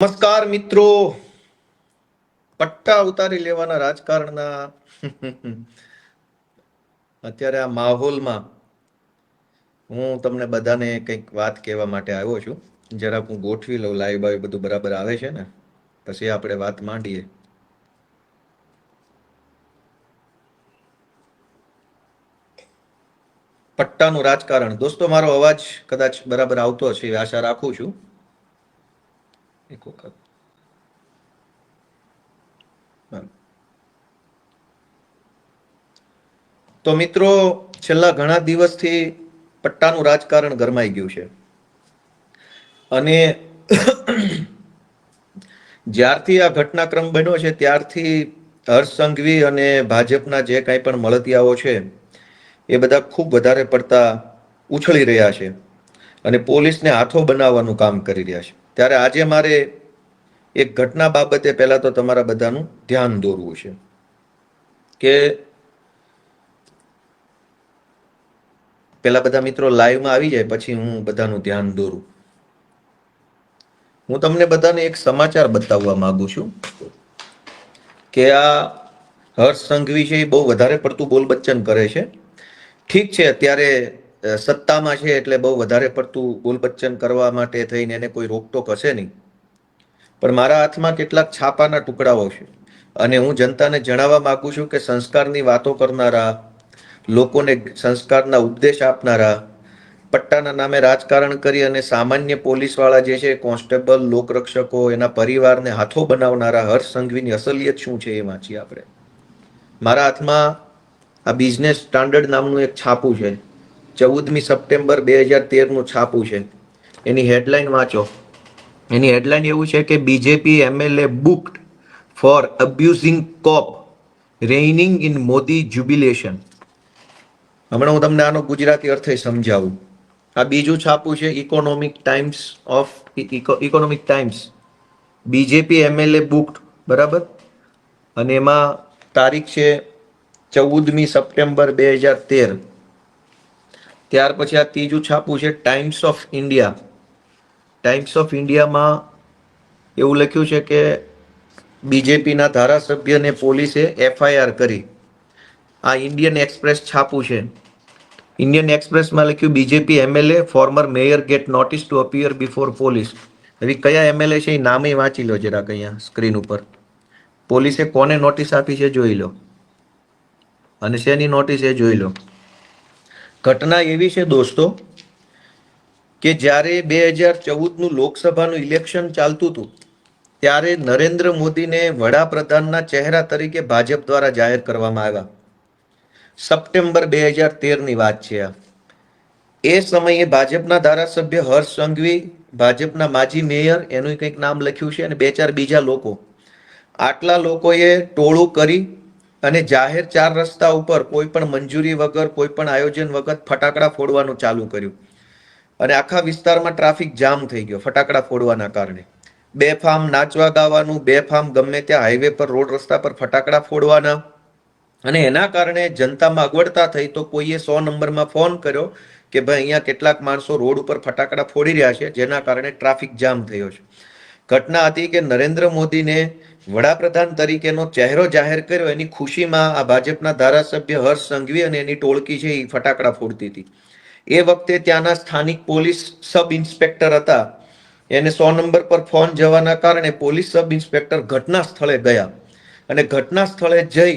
નમસ્કાર મિત્રો. પટ્ટા ઉતારી લેવાના રાજકારણના અત્યારે આ માહોલમાં હું તમને બધાને કંઈક વાત કહેવા માટે આવ્યો છું. જરાક હું ગોઠવી લઉં, લાઈવ બાઈવ બધું બરાબર આવે છે ને, પછી આપણે વાત માંડીએ. પટ્ટાનું રાજકારણ. દોસ્તો, મારો અવાજ કદાચ બરાબર આવતો હશે આશા રાખું છું. એક વખત તો મિત્રો, છેલ્લા ઘણા દિવસથી પટ્ટાનું રાજકારણ ગરમાઈ ગયું છે અને જ્યારથી આ ઘટનાક્રમ બન્યો છે ત્યારથી હર્ષ સંઘવી અને ભાજપના જે કાંઈ પણ મળતિયાઓ છે એ બધા ખૂબ વધારે પડતા ઉછળી રહ્યા છે અને પોલીસને હાથો બનાવવાનું કામ કરી રહ્યા છે. ત્યારે આજે મારે એક ઘટના બાબતે પહેલા તો તમારા બધાનું ધ્યાન દોરવું છે કે પેલા બધા મિત્રો લાઈવમાં આવી જાય પછી હું બધાનું ધ્યાન દોરું. હું તમને બધાને એક સમાચાર બતાવવા માંગુ છું કે આ હર્ષ સંઘવી છે એ બહુ વધારે પડતું બોલબચ્ચન કરે છે. ઠીક છે, અત્યારે સત્તામાં છે એટલે બહુ વધારે પડતું બોલબચ્ચન કરવા માટે થઈને એને કોઈ રોકટોક હશે નહીં, પણ મારા હાથમાં કેટલાક છાપાના ટુકડાઓ છે અને હું જનતાને જણાવવા માંગુ છું કે સંસ્કારની વાતો કરનારા, લોકોને સંસ્કારના ઉપદેશ આપનારા, પટ્ટાના નામે રાજકારણ કરી અને સામાન્ય પોલીસવાળા જે છે, કોન્સ્ટેબલ, લોકરક્ષકો, એના પરિવારને હાથો બનાવનારા હર્ષ સંઘવીની અસલિયત શું છે એ વાંચીએ આપણે. મારા હાથમાં આ બિઝનેસ સ્ટાન્ડર્ડ નામનું એક છાપું છે. 14મી સપ્ટેમ્બર 2013નું છાપું છે. એની હેડલાઇન વાંચો. એની હેડલાઇન એવું છે કે BJP MLA booked for abusing cop reigning in Modi jubilation. હમણાં હું તમને આનો ગુજરાતી અર્થ સમજાવું. આ બીજું છાપું છે economic times. BJP MLA booked, બરાબર, અને એમાં તારીખ છે 14મી સપ્ટેમ્બર 2013. ત્યાર પછી આ ત્રીજું છાપું છે times of India. Times of ઇન્ડિયામાં એવું લખ્યું છે કે બીજેપીના ધારાસભ્યને પોલીસે એફઆઈઆર કરી. આ ઇન્ડિયન એક્સપ્રેસ છાપું છે. ઇન્ડિયન એક્સપ્રેસમાં લખ્યું BJP MLA former mayor get notice to appear before police. હવે કયા એમએલએ છે એ નામે વાંચી લો જરાક અહીંયા સ્ક્રીન ઉપર. પોલીસે કોને નોટિસ આપી છે જોઈ લો અને શેની નોટિસ એ જોઈ લો. ઘટના એવી છે દોસ્તો કે જ્યારે 2014નું લોકસભાનું ઇલેક્શન ચાલતું હતું ત્યારે નરેન્દ્ર મોદીને વડાપ્રધાનના ચહેરા તરીકે ભાજપ દ્વારા જાહેર કરવામાં આવ્યા. સપ્ટેમ્બર 2013ની વાત છે આ. એ સમયે ભાજપના ધારાસભ્ય હર્ષ સંઘવી, ભાજપના માજી મેયર, એનું કંઈક નામ લખ્યું છે, અને બે ચાર બીજા લોકો, આટલા લોકોએ ટોળું કરી અને જાહેર 4 રસ્તા ઉપર કોઈ પણ મંજૂરી વગર, કોઈ પણ આયોજન વગર ફટાકડા ફોડવાનું ચાલુ કર્યું અને આખા વિસ્તારમાં ટ્રાફિક જામ થઈ ગયો ફટાકડા ફોડવાના કારણે. બેફામ નાચવા ગાવાનું, બેફામ ગમે ત્યાં હાઈવે પર, રોડ રસ્તા પર ફટાકડા ફોડવાના, અને એના કારણે જનતામાં અગવડતા થઈ તો કોઈએ 100 નંબરમાં ફોન કર્યો કે ભાઈ અહીંયા કેટલાક માણસો રોડ ઉપર ફટાકડા ફોડી રહ્યા છે, જેના કારણે ટ્રાફિક જામ થયો છે. ઘટના હતી કે નરેન્દ્ર મોદીને વડાપ્રધાન તરીકેનો ચહેરો જાહેર કર્યો એની ખુશીમાં આ ભાજપના ધારાસભ્ય હર્ષ સંઘવી અને એની ટોળકી છે એ ફટાકડા ફોડતી હતી. એ વખતે ત્યાંના સ્થાનિક પોલીસ સબ ઇન્સ્પેક્ટર હતા, એને 100 નંબર પર ફોન જવાના કારણે પોલીસ સબ ઇન્સ્પેક્ટર ઘટના સ્થળે ગયા અને ઘટના સ્થળે જઈ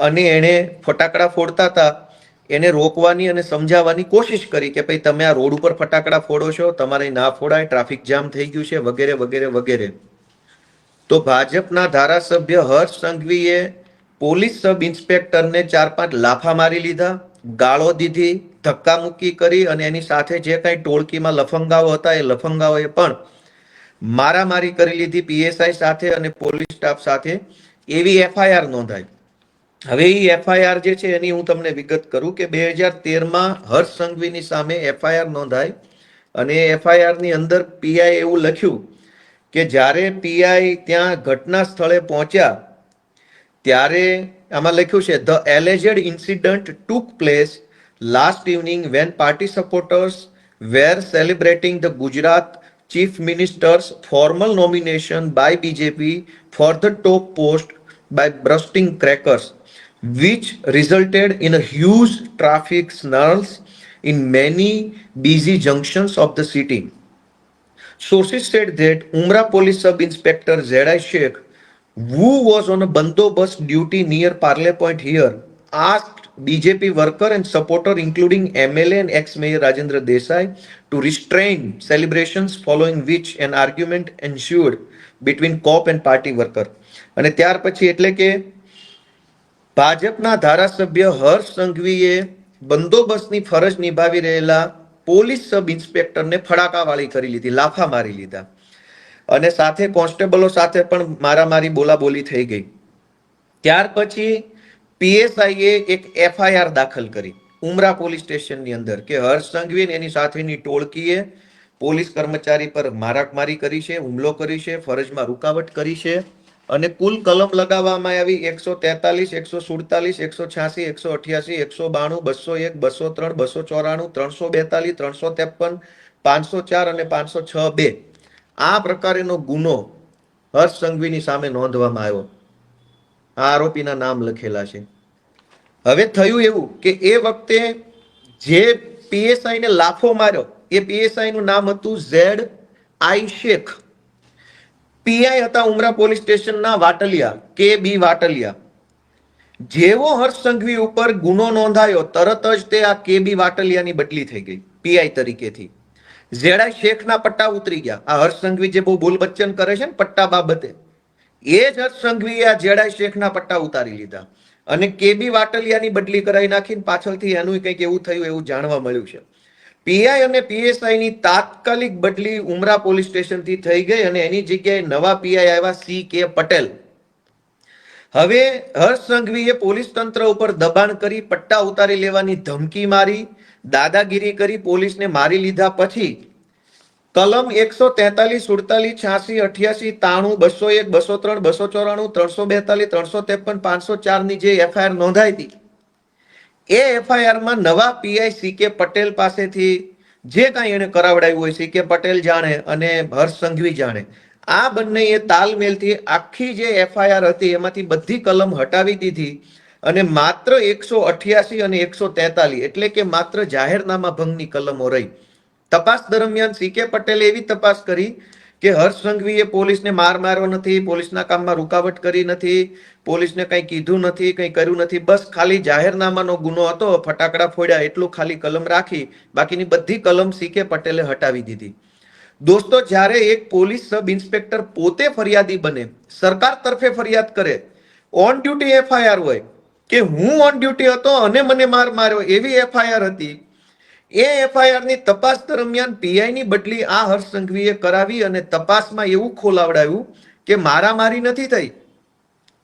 અને એણે ફટાકડા ફોડતા હતા એને રોકવાની અને સમજાવવાની કોશિશ કરી કે ભાઈ તમે આ રોડ ઉપર ફટાકડા ફોડો છો, તમારે ના ફોડાય, ટ્રાફિક જામ થઈ ગયું છે, વગેરે વગેરે વગેરે. તો ભાજપના ધારાસભ્ય હર્ષ સંઘવીએ પોલીસ સબ ઇન્સ્પેક્ટરને 4-5 લાફા મારી લીધા, ગાળો દીધી, ધક્કામુક્કી કરી અને એની સાથે જે કાંઈ ટોળકીમાં લફંગાઓ હતા એ લફંગાઓએ પણ મારામારી કરી લીધી પીએસઆઈ સાથે અને પોલીસ સ્ટાફ સાથે. એવી એફઆઈઆર નોંધાઈ. હવે એ એફઆઈઆર જે છે એની હું તમને વિગત કરું કે 2013માં હર્ષ સંઘવીની સામે એફઆઈઆર નોંધાઈ અને એફઆઈઆરની અંદર પીઆઈ એવું લખ્યું કે જ્યારે પીઆઈ ત્યાં ઘટના સ્થળે પહોંચ્યા ત્યારે આમાં લખ્યું છે the alleged incident took place last evening when party supporters were celebrating the Gujarat chief minister's formal nomination by BJP for the top post by bursting crackers, which resulted in a huge traffic snarls in many busy junctions of the city. Sources said that Umra police sub-inspector Zedai Sheikh, who was on a bandobast duty near Parle Point here, asked BJP worker and supporter including MLA and ex-mayor Rajendra Desai to restrain celebrations, following which an argument ensued between cop and party worker. અને ત્યાર પછી એટલે કે ભાજપના ધારાસભ્ય હર્ષ સંઘવીએ બંદોબસ્તની ફરજ નિભાવી રહેલા પોલીસ સબ ઇન્સ્પેક્ટરને ફડાકાવાળી કરી લીધી, લાફા મારી લીધા અને સાથે કોન્સ્ટેબલો સાથે પણ મારામારી બોલાબોલી થઈ ગઈ. ત્યાર પછી પીએસઆઈએ એક એફઆઈઆર દાખલ કરી ઉમરા પોલીસ સ્ટેશનની અંદર કે હર્ષ સંઘવી એની સાથેની ટોળકીએ પોલીસ કર્મચારી પર મારામારી કરી છે, હુમલો કરી છે, ફરજમાં રૂકાવટ કરી છે અને કુલ કલમ લગાવવામાં આવી 143, 147, 186, 188, 192, 201, 203, 294, 342, 353, 504 અને 506(2). આ પ્રકારેનો ગુનો હર્ષ સંઘવીની સામે નોંધવામાં આવ્યો. આ આરોપીના નામ લખેલા છે. હવે થયું એવું કે એ વખતે જે પીએસઆઈ ને લાફો માર્યો એ પીએસઆઈ નું નામ હતું ZI શેખ. પીઆઈ હતા ઉમરા પોલીસ સ્ટેશનના વાટલિયા, કે.બી. વાટલિયા. જેવો હર્ષ સંઘવી ઉપર ગુનો નોંધાયો તરત જ તે આ કે.બી. વાટલિયાની બદલી થઈ ગઈ પીઆઈ તરીકેથી. ZI શેખના પટ્ટા ઉતરી ગયા. આ હર્ષ સંઘવી જે બહુ બોલ બચ્ચન કરે છે ને પટ્ટા બાબતે, એ જ હર્ષ સંઘવીએ આ ZI શેખના પટ્ટા ઉતારી લીધા અને કે.બી. વાટલિયાની બદલી કરાવી નાખીને પાછળથી એનું કંઈક એવું થયું એવું જાણવા મળ્યું છે. પીઆઈ અને પીએસઆઈ ની તાત્કાલિક બદલી ઉમરા પોલીસ સ્ટેશનથી થઈ ગઈ અને એની જગ્યાએ નવા પીઆઈ આવ્યા C.K. પટેલ. હવે હર્ષ સંઘવીએ પોલીસ તંત્ર ઉપર દબાણ કરી પટ્ટા ઉતારી લેવાની ધમકી મારી, દાદાગીરી કરી પોલીસને મારી લીધા પછી કલમ 143, 47, 86, 88, 93, 201, 203, 294, 342, 353, 504 ની જે એફઆઈઆર નોંધાઈ હતી એ એફઆઈઆરમાં નવા પીઆઈ C.K. પટેલ પાસેથી જે કાંઈ એને કરાવડાવ્યું હોય C.K. પટેલ જાણે અને હર્ષ સંઘવી જાણે, આ બંનેએ તાલમેલથી આખી જે એફઆઈઆર હતી એમાંથી બધી કલમ હટાવી દીધી અને માત્ર 188 અને 143 એટલે કે માત્ર જાહેરનામા ભંગની કલમો રહી. તપાસ દરમિયાન C.K. પટેલે એવી તપાસ કરી કે હર્ષ સંઘવીએ પોલીસને માર માર્યો નથી, પોલીસના કામમાં રૂકાવટ કરી નથી, પોલીસને કંઈ કીધું નથી, કંઈ કર્યું નથી, બસ ખાલી જાહેરનામાનો ગુનો હતો, ફટાકડા ફોડ્યા એટલું ખાલી કલમ રાખી, બાકીની બધી કલમ C.K. પટેલે હટાવી દીધી. દોસ્તો, જ્યારે એક પોલીસ સબ ઇન્સ્પેક્ટર પોતે ફરિયાદી બને, સરકાર તરફે ફરિયાદ કરે, ઓન ડ્યુટી એફઆઈઆર હોય કે હું ઓન ડ્યુટી હતો અને મને માર માર્યો એવી એફઆઈઆર હતી, એ એફઆઈઆર ની તપાસ દરમિયાન પીઆઈ ની બદલી આ હર્ષ સંઘવીએ કરાવી અને તપાસમાં એવું ખોલાવડાવ્યું કે મારામારી નથી થઈ,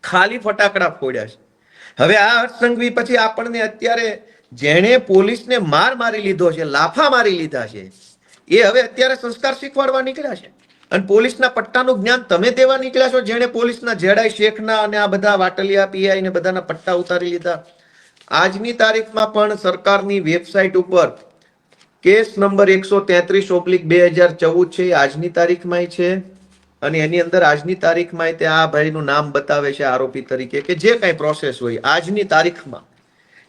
ખાલી ફટાકડા ફોડ્યા છે. હવે આ હર્ષ સંઘવી પછી આપણને અત્યારે જેણે પોલીસને માર મારી લીધો છે, લાફા મારી લીધા છે, એ હવે અત્યારે સંસ્કાર શીખવાડવા નીકળ્યા છે અને પોલીસના પટ્ટાનું જ્ઞાન તમે દેવા નીકળ્યા છો, જેણે પોલીસના ZI શેખના અને આ બધા વાટલિયા પીઆઈ ને બધાના પટ્ટા ઉતારી લીધા. આજની તારીખમાં પણ સરકારની વેબસાઇટ ઉપર કેસ નંબર 133/2014 છે, આજની તારીખમાં છે અને એની અંદર આજની તારીખમાં તે આ ભાઈનું નામ બતાવે છે આરોપી તરીકે કે જે કાંઈ પ્રોસેસ હોય આજની તારીખમાં.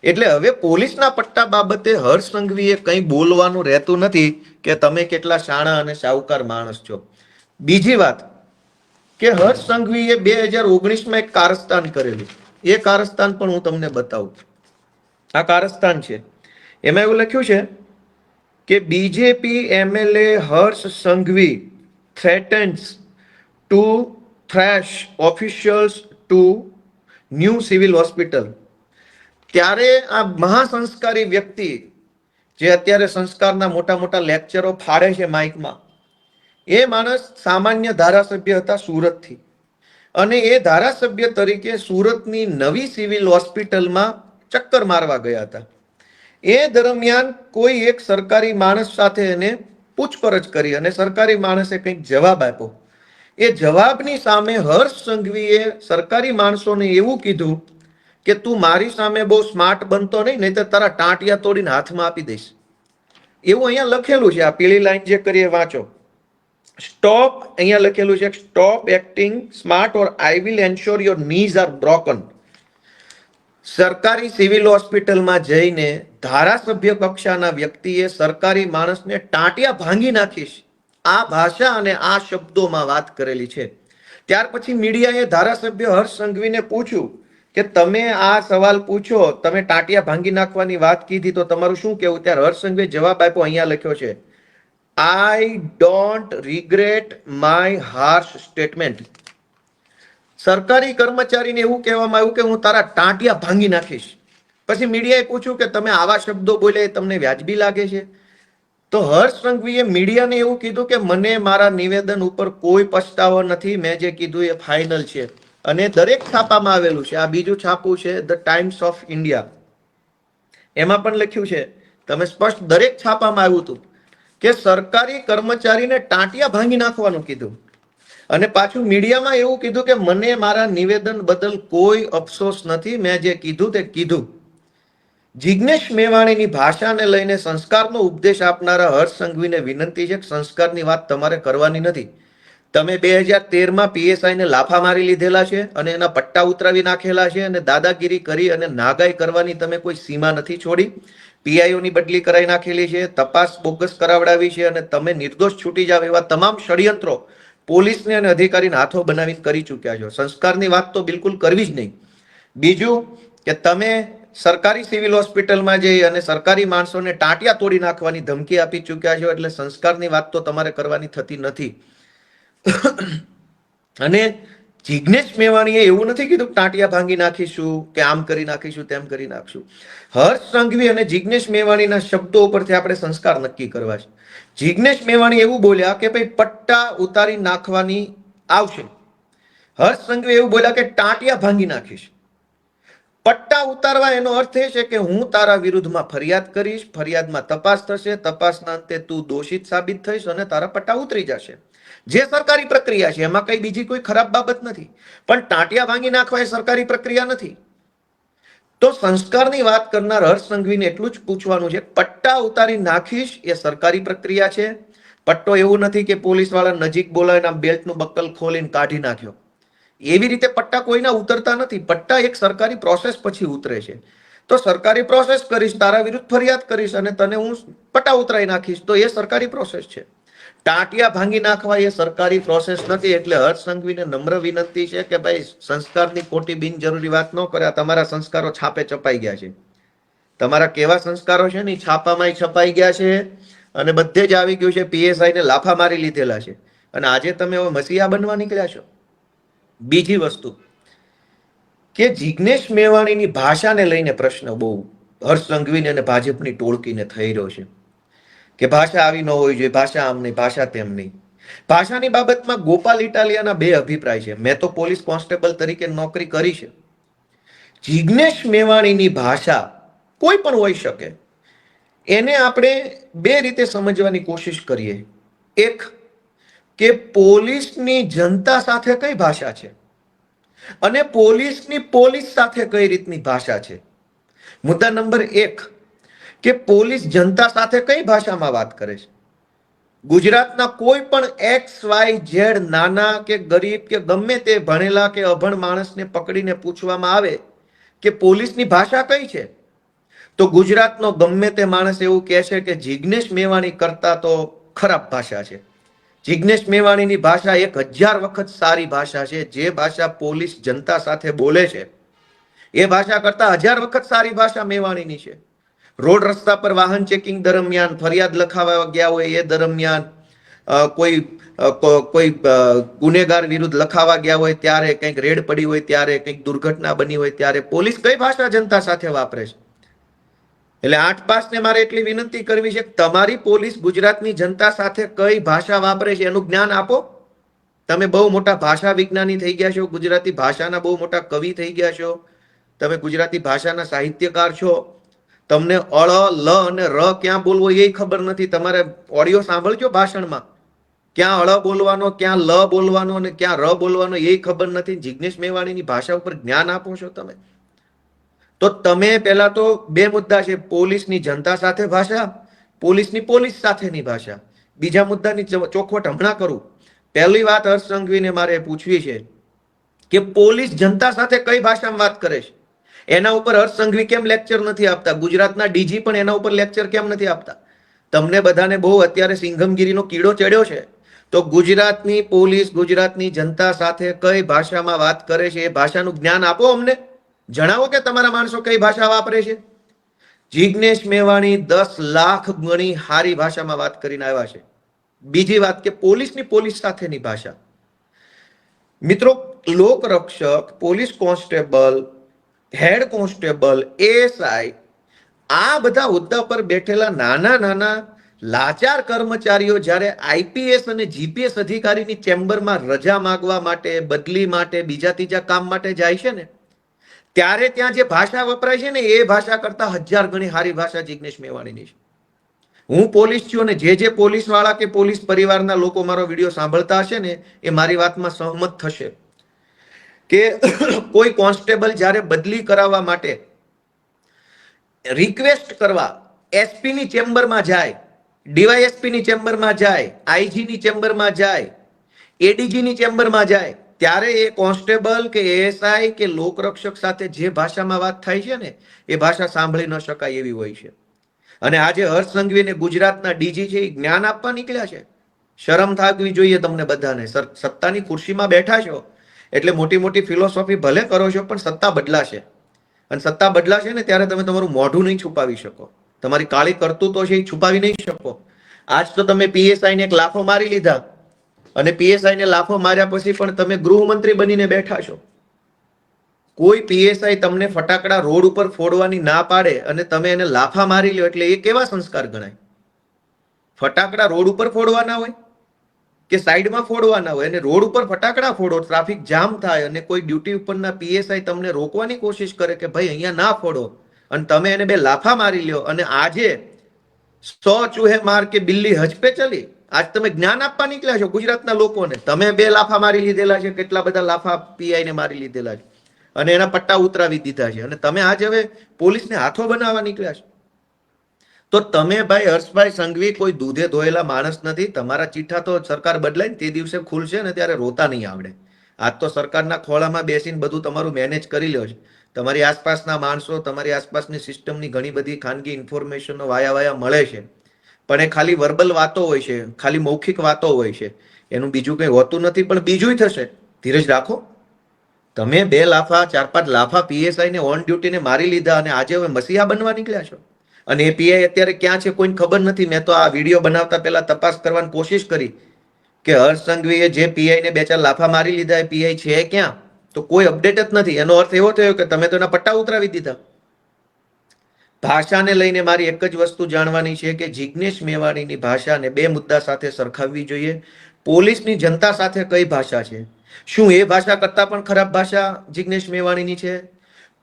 એટલે હવે પોલીસના પટ્ટા બાબતે હર્ષ સંઘવીએ કંઈ બોલવાનું રહેતું નથી કે તમે કેટલા શાણા અને સાહુકાર માણસ છો. બીજી વાત કે હર્ષ સંઘવીએ 2019માં એક કારસ્તાન કરેલું, એ કારસ્તાન પણ હું તમને બતાવું. આ કારસ્તાન છે, એમાં એવું લખ્યું છે કે BJP MLA Harsh Sanghavi threatens to thrash officials to new civil hospital. ત્યારે આ મહાસંસ્કારી વ્યક્તિ જે અત્યારે સંસ્કારના મોટા મોટા લેક્ચરો ફાડે છે માઇકમાં, એ માણસ સામાન્ય ધારાસભ્ય હતા સુરતથી અને એ ધારાસભ્ય તરીકે સુરતની નવી સિવિલ હોસ્પિટલમાં ચક્કર મારવા ગયા હતા. એ દરમિયાન કોઈ એક સરકારી માણસ સાથે એને પૂછપરછ કરી અને સરકારી માણસે કંઈક જવાબ આપ્યો. એ જવાબની સામે હર્ષ સંઘવીએ સરકારી માણસોને એવું કીધું કે તું મારી સામે બહુ સ્માર્ટ બનતો નહીં તો તારા ટાંટિયા તોડીને હાથમાં આપી દઈશ. એવું અહીંયા લખેલું છે, આ પીળી લાઈન જે કરીએ વાંચો. સ્ટોપ, અહીંયા લખેલું છે stop acting smart or I will ensure your knees are broken. સરકારી સિવિલ હોસ્પિટલમાં જઈને ધારાસભ્ય કક્ષાના વ્યક્તિએ સરકારી માણસને ટાંટિયા ભાંગી નાખીશ, આ ભાષા અને આ શબ્દોમાં વાત કરેલી છે. ત્યાર પછી મીડિયાએ ધારાસભ્ય હર્ષ સંઘવીને પૂછ્યું કે તમે આ સવાલ પૂછો, તમે ટાંટિયા ભાંગી નાખવાની વાત કીધી તો તમારું શું કહેવું? ત્યારે હર્ષ સંઘવીએ જવાબ આપ્યો, અહીંયા લખ્યો છે, I don't regret my harsh statement. સરકારી કર્મચારીને એવું કહેવામાં આવ્યું કે હું તારા ટાંટિયા ભાંગી નાખીશ. પછી મીડિયાએ પૂછ્યું કે તમે આવા શબ્દો બોલ્યા એ તમને વ્યાજબી લાગે છે? તો હર્ષ સંઘવીએ મીડિયાને એવું કીધું કે મને મારા નિવેદન ઉપર કોઈ પછતાવો નથી, મેં જે કીધું એ ફાઇનલ છે. અને દરેક છાપામાં આવેલું છે. આ બીજું છાપું છે ધ ટાઈમ્સ ઓફ ઇન્ડિયા, એમાં પણ લખ્યું છે, તમે સ્પષ્ટ દરેક છાપામાં આવ્યું હતું કે સરકારી કર્મચારીને ટાંટિયા ભાંગી નાખવાનું કીધું. અને પાછું મીડિયામાં એવું કીધું કે મને મારા નિવેદન બદલ કોઈ અફસોસ નથી, મેં જે કીધું તે કીધું. જિગ્નેશ મેવાણીની ભાષાને લઈને સંસ્કારનો ઉપદેશ આપનારા હર્ષ સંઘવીને વિનંતી છે કે સંસ્કારની વાત તમારે કરવાની નથી. તમે 2013માં પીએસઆઈને લાફા મારી લીધેલા છે અને એના પટ્ટા ઉતરાવી નાખેલા છે અને દાદાગીરી કરી અને નાગાઈ કરવાની તમે કોઈ સીમા નથી છોડી. પીઆઈઓની બદલી કરાવી નાખેલી છે, તપાસ બોગસ કરાવડાવી છે અને તમે નિર્દોષ છૂટી જાવ એવા તમામ ષડયંત્રો પોલીસને અને અધિકારીને હાથો બનાવીને કરી ચૂક્યા છો. સંસ્કારની વાત તો બિલકુલ કરવી જ નહીં. બીજું કે તમે સરકારી સિવિલ હોસ્પિટલમાં જઈ અને સરકારી માણસોને ટાંટિયા તોડી નાખવાની ધમકી આપી ચૂક્યા છો, એટલે સંસ્કારની વાત તો તમારે કરવાની થતી નથી. અને જિગ્નેશ મેવાણીએ એવું નથી કીધું ટાંટિયા ભાંગી નાખીશું કે આમ કરી નાખીશું તેમ કરી નાખશું. હર્ષ સંઘવી અને જિગ્નેશ મેવાણીના શબ્દો ઉપરથી આપણે સંસ્કાર નક્કી કરવા છે. જિગ્નેશ મેવાણી એવું બોલ્યા કે ભાઈ પટ્ટા ઉતારી નાખવાની આવશે. હર્ષ સંઘવી એવું બોલ્યા કે ટાંટિયા ભાંગી નાખીશ. પટ્ટા ઉતારવા એનો અર્થ એ છે કે હું તારા વિરુદ્ધમાં ફરિયાદ કરીશ, ફરિયાદમાં તપાસ થશે, તપાસના અંતે તું દોષિત સાબિત થઈશ અને તારા પટ્ટા ઉતરી જશે. જે સરકારી પ્રક્રિયા છે એમાં કઈ બીજી કોઈ ખરાબ બાબત નથી. પણ ટાંટિયા ભાંગી નાખવા એ સરકારી પ્રક્રિયા નથી. તો સંસ્કારની વાત કરનાર હર્ષ સંઘવીને એટલું જ પૂછવાનું છે, પટ્ટા ઉતારી નાખીશ એ સરકારી પ્રક્રિયા છે. પટ્ટો એવું નથી કે પોલીસ વાળા નજીક બોલાવીને બેલ્ટનું બક્કલ ખોલીને કાઢી નાખ્યો. એવી રીતે પટ્ટા કોઈના ઉતરતા નથી. પટ્ટા એક સરકારી પ્રોસેસ પછી ઉતરે છે. તો સરકારી પ્રોસેસ કરીશ, તારા વિરુદ્ધ ફરિયાદ કરીશ અને તને હું પટ્ટા ઉતરાઈ નાખીશ, તો એ સરકારી પ્રોસેસ છે. ટાંટિયા ભાંગી નાખવા એ સરકારી પ્રોસેસ નથી. એટલે હર્ષ સંઘવીને નમ્ર વિનંતી છે કે ભાઈ સંસ્કારની ખોટી બિનજરૂરી વાત ન કરે. તમારા સંસ્કારો છાપે છપાઈ ગયા છે. તમારા કેવા સંસ્કારો છે ને છાપામાં છપાઈ ગયા છે અને બધે જ આવી ગયું છે. પીએસઆઈને લાફા મારી લીધેલા છે અને આજે તમે હવે મસીહા બનવા નીકળ્યા છો. બીજી વસ્તુ કે જિગ્નેશ મેવાણીની ભાષાને લઈને પ્રશ્ન બહુ હર્ષ સંઘવીને અને ભાજપની ટોળકીને થઈ રહ્યો છે કે ભાષા આવી ન હોવી જોઈએ, ભાષા આમ નહીં, ભાષા તેમ નહીં. ભાષાની બાબતમાં ગોપાલ ઇટાલિયાના બે અભિપ્રાય છે. મેં તો પોલીસ કોન્સ્ટેબલ તરીકે નોકરી કરી છે. જિગ્નેશ મેવાણીની ભાષા કોઈ પણ હોઈ શકે, એને આપણે બે રીતે સમજવાની કોશિશ કરીએ. એક કે પોલીસની જનતા સાથે કઈ ભાષા છે અને પોલીસની પોલીસ સાથે કઈ રીતની ભાષા છે. મુદ્દા નંબર 1 કે પોલીસ જનતા સાથે કઈ ભાષામાં વાત કરે છે. ગુજરાતના કોઈ પણ XYZ નાના કે ગરીબ કે ગમે તે ભણેલા કે અભણ માણસને પકડીને પૂછવામાં આવે કે પોલીસની ભાષા કઈ છે, તો ગુજરાતનો ગમે તે માણસ એવું કહે છે કે જિગ્નેશ મેવાણી કરતા તો ખરાબ ભાષા છે. જિગ્નેશ મેવાણીની ભાષા 1000 વખત સારી ભાષા છે. જે ભાષા પોલીસ જનતા સાથે બોલે છે એ ભાષા કરતા 1000 વખત સારી ભાષા મેવાણીની છે. રોડ રસ્તા પર વાહન ચેકિંગ દરમિયાન, ફરિયાદ લખાવા ગયા હોય એ દરમિયાન, કોઈ ગુનેગાર વિરુદ્ધ લખાવા ગયા હોય ત્યારે, કંઈક રેડ પડી હોય ત્યારે, કંઈક દુર્ઘટના બની હોય ત્યારે પોલીસ કઈ ભાષા જનતા સાથે વાપરે છે. એટલે 8 પાસને મારે એટલી વિનંતી કરવી છે કે તમારી પોલીસ ગુજરાતની જનતા સાથે કઈ ભાષા વાપરે છે એનું જ્ઞાન આપો. તમે બહુ મોટા ભાષા વિજ્ઞાની થઈ ગયા છો, ગુજરાતી ભાષાના બહુ મોટા કવિ થઈ ગયા છો, તમે ગુજરાતી ભાષાના સાહિત્યકાર છો. તમને અળ, લ અને ર ક્યાં બોલવો એ ખબર નથી. તમારે ઓડિયો સાંભળજો ભાષણમાં, ક્યાં અળ બોલવાનો, ક્યાં લ બોલવાનો અને ક્યાં ર બોલવાનો એ ખબર નથી. જિગ્નેશ મેવાણીની ભાષા ઉપર જ્ઞાન આપો છો તમે. તો તમે પહેલા તો બે મુદ્દા છે, પોલીસની જનતા સાથે ભાષા, પોલીસની પોલીસ સાથેની ભાષા. બીજા મુદ્દાની ચોખવટ હમણાં કરું. પહેલી વાત હર્ષ સંઘવીને મારે પૂછવી છે કે પોલીસ જનતા સાથે કઈ ભાષામાં વાત કરે છે? એના ઉપર હર્ષ સંઘવી કેમ લેક્ચર નથી આપતા? ગુજરાતના ડીજી પણ એના ઉપર લેક્ચર કેમ નથી આપતા? તમને બધાને બહુ અત્યારે સિંઘમગીરીનો કીડો ચડ્યો છે. તો ગુજરાતની પોલીસ ગુજરાતની જનતા સાથે કઈ ભાષામાં વાત કરે છે એ ભાષાનું જ્ઞાન આપો અમને. જણાવો કે તમારા માણસો કઈ ભાષા વાપરે છે. જિગ્નેશ મેવાણી 10 લાખ ગણી હારી ભાષામાં વાત કરીને આવ્યા છે. બીજી વાત કે પોલીસની પોલીસ સાથેની ભાષા. મિત્રો, લોકરક્ષક, police constable, head constable, ASI, આ બધા હોદ્દા પર બેઠેલા નાના નાના લાચાર કર્મચારીઓ જ્યારે આઈપીએસ અને જીપીએસ અધિકારીની ચેમ્બરમાં રજા માંગવા માટે, બદલી માટે, બીજા ત્રીજા કામ માટે જાય છે ને, ત્યારે ત્યાં જે ભાષા વપરાય છે ને એ ભાષા કરતા 1000 ગણી હારી ભાષા જિગ્નેશ મેવાણીની છે. હું પોલીસ છું અને જે પોલીસ વાળા કે પોલીસ પરિવારના લોકો મારો વિડીયો સાંભળતા હશે ને એ મારી વાતમાં સહમત થશે કે કોઈ કોન્સ્ટેબલ જ્યારે બદલી કરાવવા માટે રિક્વેસ્ટ કરવા એસપી ની ચેમ્બરમાં જાય, ડીવાયએસપી ની ચેમ્બરમાં જાય, આઈજી ની ચેમ્બરમાં જાય, એડીજી ની ચેમ્બરમાં જાય, ત્યારે એ કોન્સ્ટેબલ કે એએસઆઈ કે લોકરક્ષક સાથે જે ભાષામાં વાત થાય છે ને એ ભાષા સાંભળી ન શકાય એવી હોય છે. અને આજે હર્ષ સંઘવીને ગુજરાતના ડીજી છે એ જ્ઞાન આપવા નીકળ્યા છે. શરમ થાકવી જોઈએ તમને બધાને. સત્તાની ખુરશીમાં બેઠા છો એટલે મોટી મોટી ફિલોસોફી ભલે કરો છો, પણ સત્તા બદલાશે. અને સત્તા બદલાશે ને ત્યારે તમે તમારું મોઢું નહીં છુપાવી શકો. તમારી કાળી કરતૂતો છે એ છુપાવી નહીં શકો. આજ તો તમે પીએસઆઈ ને એક લાફો મારી લીધા અને પીએસઆઈ ને લાફો માર્યા પછી પણ તમે ગૃહમંત્રી બનીને બેઠા છો. કોઈ પીએસઆઈ તમને ફટાકડા રોડ ઉપર ફોડવાની ના પાડે અને તમે એને લાફા મારી લ્યો એટલે એ કેવા સંસ્કાર ગણાય? ફટાકડા રોડ ઉપર ફોડવાના હોય કે સાઈડમાં ફોડવાના હોય? અને રોડ ઉપર ફટાકડા ફોડો, ટ્રાફિક જામ થાય અને કોઈ ડ્યુટી ઉપરના પીએસઆઈ તમને રોકવાની કોશિશ કરે કે ભાઈ અહીંયા ના ફોડો, અને તમે એને બે લાફા મારી લ્યો. અને આજે 100 ચૂહે માર કે બિલ્લી હજ પે ચલી, આજ તમે જ્ઞાન આપવા નીકળ્યા છો ગુજરાતના લોકોને. તમે 2 લાફા મારી લીધેલા છે, કેટલા બધા લાફા પીઆઈ ને મારી લીધેલા છે અને એના પટ્ટા ઉતરાવી દીધા છે, અને તમે આજે હવે પોલીસને હાથો બનાવવા નીકળ્યા છો. તો તમે ભાઈ હર્ષભાઈ સંઘવી કોઈ દૂધે ધોયેલા માણસ નથી. તમારા ચીઠા તો સરકાર બદલાય ને તે દિવસે ખુલશે ને ત્યારે રોતા નહીં આવડે. આજ તો સરકારના ખોળામાં બેસીને બધું તમારું મેનેજ કરી લ્યો છે. તમારી આસપાસના માણસો, તમારી આસપાસની સિસ્ટમની ઘણી બધી ખાનગી ઇન્ફોર્મેશનો વાયા મળે છે, પણ એ ખાલી વર્બલ વાતો હોય છે, ખાલી મૌખિક વાતો હોય છે, એનું બીજું કંઈ હોતું નથી. પણ બીજું થશે, ધીરજ રાખો. તમે 2 લાફા 4-5 લાફા પીએસઆઈ ને ઓન ડ્યુટી ને મારી લીધા અને આજે હવે મસીહા બનવા નીકળ્યા છો. અને એ પીઆઈ અત્યારે ક્યાં છે કોઈને ખબર નથી. મેં તો આ વિડીયો બનાવતા પહેલા તપાસ કરવાની કોશિશ કરી કે હર્ષ સંઘવીએ જે પીઆઈ ને 2-4 લાફા મારી લીધા એ પીઆઈ છે ક્યાં? તો કોઈ અપડેટ જ નથી. એનો અર્થ એવો થયો કે તમે તો એના પટ્ટા ઉતરાવી દીધા. ભાષાને લઈને મારી એક જ વસ્તુ જાણવાની છે કે જિગ્નેશ મેવાણીની ભાષાને 2 મુદ્દા સાથે સરખાવવી જોઈએ. પોલીસની જનતા સાથે કઈ ભાષા છે? શું એ ભાષા કરતા પણ ખરાબ ભાષા જિગ્નેશ મેવાણીની છે?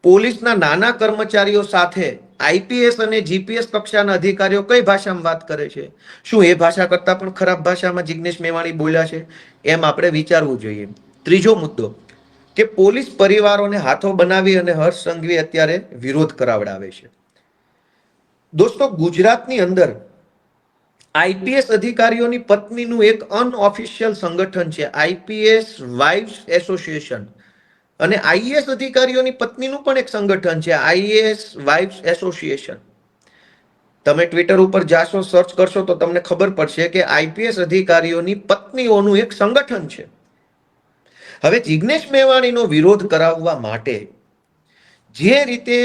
પોલીસના નાના કર્મચારીઓ સાથે આઈપીએસ અને જીપીએસ કક્ષાના અધિકારીઓ કઈ ભાષામાં વાત કરે છે? શું એ ભાષા કરતા પણ ખરાબ ભાષામાં જિગ્નેશ મેવાણી બોલ્યા છે? એમ આપણે વિચારવું જોઈએ. ત્રીજો મુદ્દો કે પોલીસ પરિવારોને હાથો બનાવી અને હર્ષ સંઘવી અત્યારે વિરોધ કરાવડાવે છે. દોસ્તો, ગુજરાતની અંદર આઈપીએસ અધિકારીઓની પત્નીનું એક અનઓફિશિયલ સંગઠન છે, આઈપીએસ વાઇવ્સ એસોસિએશન. અને આઈએએસ અધિકારીઓની પત્નીનું પણ એક સંગઠન છે, આઈએએસ વાઇવ્સ એસોસિએશન. તમે ટ્વિટર ઉપર જાશો, સર્ચ કરશો તો તમને ખબર પડશે કે આઈપીએસ અધિકારીઓની પત્નીઓનું એક સંગઠન છે. હવે જિગ્નેશ મેવાણીનો વિરોધ કરાવવા માટે જે રીતે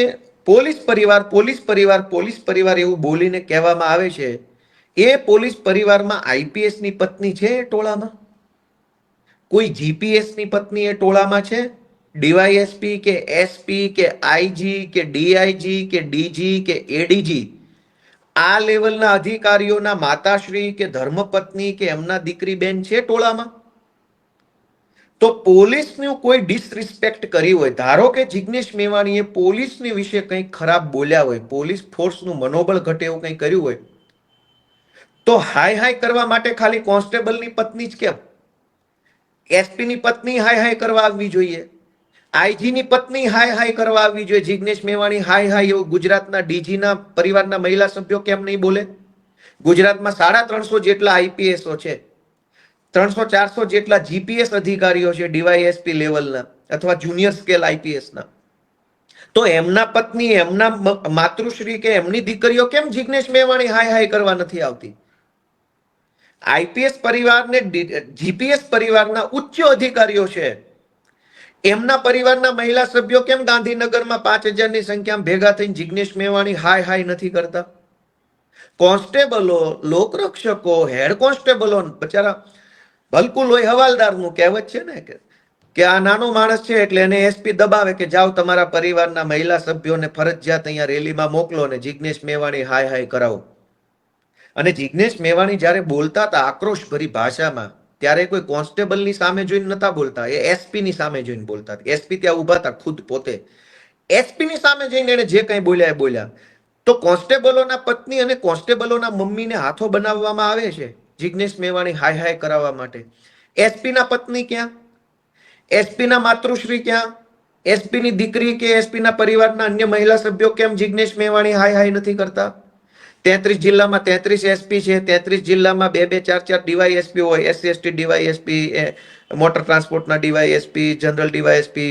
પોલીસ પરિવાર એવું બોલીને કહેવામાં આવે છે, એ પોલીસ પરિવારમાં આઈપીએસ ની પત્ની છે એ ટોળામાં? કોઈ જીપીએસ ની પત્ની એ ટોળામાં છે? ડીવાયએસપી કે એસપી કે આઈજી કે ડીઆઈજી કે ડીજી કે એડીજી આ લેવલના અધિકારીઓના માતાશ્રી કે ધર્મપત્ની કે એમના દીકરી બેન છે ટોળામાં? તો પોલીસનું કોઈ ડિસરિસ્પેક્ટ કરી હોય, ધારો કે જિગ્નેશ મેવાણીએ પોલીસની વિશે કંઈક ખરાબ બોલ્યા હોય, પોલીસ ફોર્સનું મનોબળ ઘટે એવું કંઈ કર્યું હોય, તો હાય કરવા માટે ખાલી કોન્સ્ટેબલની પત્ની જ કેમ? એસપીની પત્ની હાય કરવા આવવી જોઈએ, આઈજીની પત્ની હાય કરવા આવવી જોઈએ. જિગ્નેશ મેવાણી હાય એવું ગુજરાતના ડીજીના પરિવારના મહિલા સભ્યો કેમ નહીં બોલે? ગુજરાતમાં 350 જેટલા આઈપીએસઓ છે, 300-400 જેટલા જીપીએસ અધિકારીઓ છે ડીવાયએસપી લેવલના અથવા જુનિયર સ્કેલ આઈપીએસના. તો એમના પત્ની, એમના માતૃશ્રી કે એમની દીકરીઓ કેમ જિગ્નેશ મેવાણી હાય હાય કરવા નથી આવતી? આઈપીએસ પરિવારને જીપીએસ પરિવારના ઉચ્ચ અધિકારીઓ છે, એમના પરિવારના મહિલા સભ્યો કેમ ગાંધીનગરમાં 5000 ની સંખ્યામાં ભેગા થઈને જિગ્નેશ મેવાણી હાય હાય નથી કરતા? કોન્સ્ટેબલો, લોકરક્ષકો, હેડ કોન્સ્ટેબલો બચારા ભલકુલ હોય હવાલદારનું કહેવત છે ને કે આ નાનો માણસ છે એટલે એને એસપી દબાવે કે જાઓ તમારા પરિવારના મહિલા સભ્યોને ફરજિયાત અહીંયા રેલીમાં મોકલો અને જિગ્નેશ મેવાણી હાય હાય કરાવો. અને જિગ્નેશ મેવાણી જ્યારે બોલતા હતા આક્રોશભરી ભાષામાં, ત્યારે કોઈ કોન્સ્ટેબલની સામે જોઈને નતા બોલતા, એ એસપી ની સામે જોઈને બોલતા હતા. એસપી ત્યાં ઉભા હતા ખુદ પોતે, એસપી ની સામે જઈને એને જે કંઈ બોલ્યા એ બોલ્યા. તો કોન્સ્ટેબલોના પત્ની અને કોન્સ્ટેબલોના મમ્મીને હાથો બનાવવામાં આવે છે જિગ્નેશ મેવાણી હાય હાય કરાવવા માટે. એસપી ના પત્ની ક્યાં? એસપી ના માતૃશ્રી ક્યાં? એસપી ની દીકરી કે એસપી ના પરિવારના અન્ય મહિલા સભ્યો કેમ જિગ્નેશ મેવાણી હાય હાય નથી કરતા? 33 જિલ્લામાં 33 એસપી છે, 33 જિલ્લામાં 2-2, 4-4 ડીવાયએસપી હોય, એસસી એસટી ડીવાયએસપી, મોટર ટ્રાન્સપોર્ટના DYSP, general DYSP,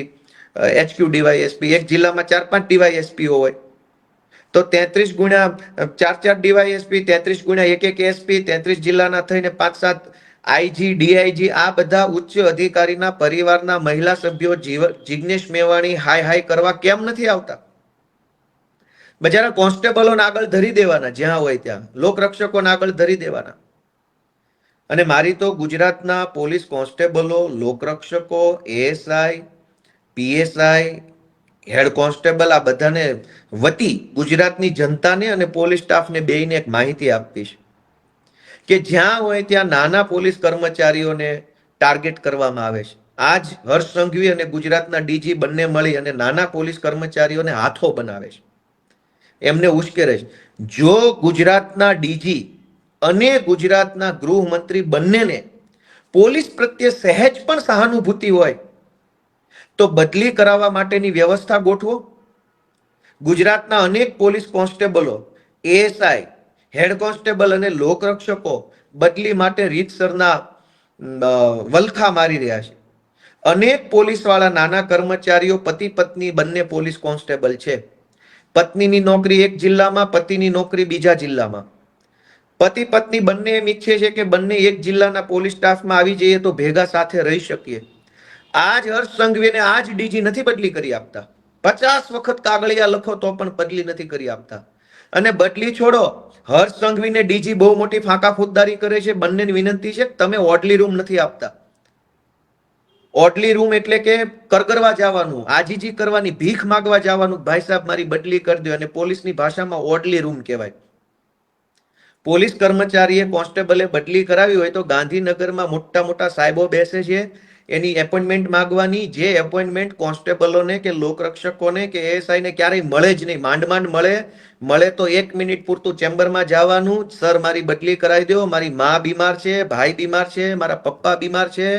HQ DYSP, એક જિલ્લામાં 4-5 ડીવાયએસપી હોય. તો 33 ગુણ્યા 4-4 ડીવાયએસપી, 33 ગુણ્યા 1-1 એસપી, 33 જિલ્લાના થઈને 5-7 આઈજી, ડીઆઈજી, આ બધા ઉચ્ચ અધિકારીના પરિવારના મહિલા સભ્યો જિગ્નેશ મેવાણી હાય હાય કરવા કેમ નથી આવતા? બજારા કોન્સ્ટેબલોને આગળ ધરી દેવાના, જ્યાં હોય ત્યાં લોકરક્ષકોને આગળ ધરી દેવાના. અને મારી તો ગુજરાતના પોલીસ કોન્સ્ટેબલો, લોકરક્ષકો, એએસઆઈ, પીએસઆઈ, હેડ કોન્સ્ટેબલ, આ બધાને વતી ગુજરાતની જનતાને અને પોલીસ સ્ટાફને બેયને એક માહિતી આપવી છે કે જ્યાં હોય ત્યાં નાના પોલીસ કર્મચારીઓને ટાર્ગેટ કરવામાં આવે છે. આજ હર્ષ સંઘવી અને ગુજરાતના ડીજી બંને મળી અને નાના પોલીસ કર્મચારીઓને હાથો બનાવે છે, એમને ઉશ્કેરે છે. જો ગુજરાતના ડીજી અને ગુજરાતના ગૃહમંત્રી બંનેને પોલીસ પ્રત્યે સહેજ પણ સહાનુભૂતિ હોય તો બદલી કરાવવા માટેની વ્યવસ્થા ગોઠવો. ગુજરાતના અનેક પોલીસ કોન્સ્ટેબલો, એએસઆઈ, હેડ કોન્સ્ટેબલ અને લોકરક્ષકો બદલી માટે રીતસરના વલખા મારી રહ્યા છે. અનેક પોલીસવાળા નાના કર્મચારીઓ પતિ પત્ની બંને પોલીસ કોન્સ્ટેબલ છે. પત્નીની નોકરી એક જિલ્લામાં, પતિની નોકરી બીજા જિલ્લામાં. પતિ પત્ની બંને એમ ઈચ્છે છે કે બંને એક જિલ્લાના પોલીસ સ્ટાફમાં આવી જઈએ તો ભેગા સાથે રહી શકીએ. આજ હર્ષ સંઘવીને આજ ડીજી નથી બદલી કરી આપતા. 50 વખત કાગળિયા લખો તો પણ બદલી નથી કરી આપતા. અને બદલી છોડો, હર્ષ સંઘવીને ડીજી બહુ મોટી ફાંકા ફોજદારી કરે છે. બંનેની વિનંતી છે તમે ઓડલી રૂમ નથી આપતા. ઓડલી રૂમ એટલે કે કરગરવા જવાનું, આજીજી કરવાની, ભીખ માંગવા જવાનું, ભાઈ સાહેબ મારી બદલી કરી દો, અને પોલીસની ભાષામાં ઓડલી રૂમ કહેવાય. પોલીસ કર્મચારીએ કોન્સ્ટેબલે બદલી કરાવી હોય તો ગાંધીનગરમાં મોટા મોટા સાહેબો બેસે છે, એની એપોઇન્ટમેન્ટ માંગવાની. જે એપોઇન્ટમેન્ટ કોન્સ્ટેબલોને કે લોકરક્ષકોને કે એએસઆઈ ને ક્યારેય મળે જ નહીં, માંડ માંડ મળે તો 1 મિનિટ પૂરતું ચેમ્બરમાં જવાનું, સર મારી બદલી કરાવી દો, મારી મા બીમાર છે, ભાઈ બીમાર છે, મારા પપ્પા બીમાર છે,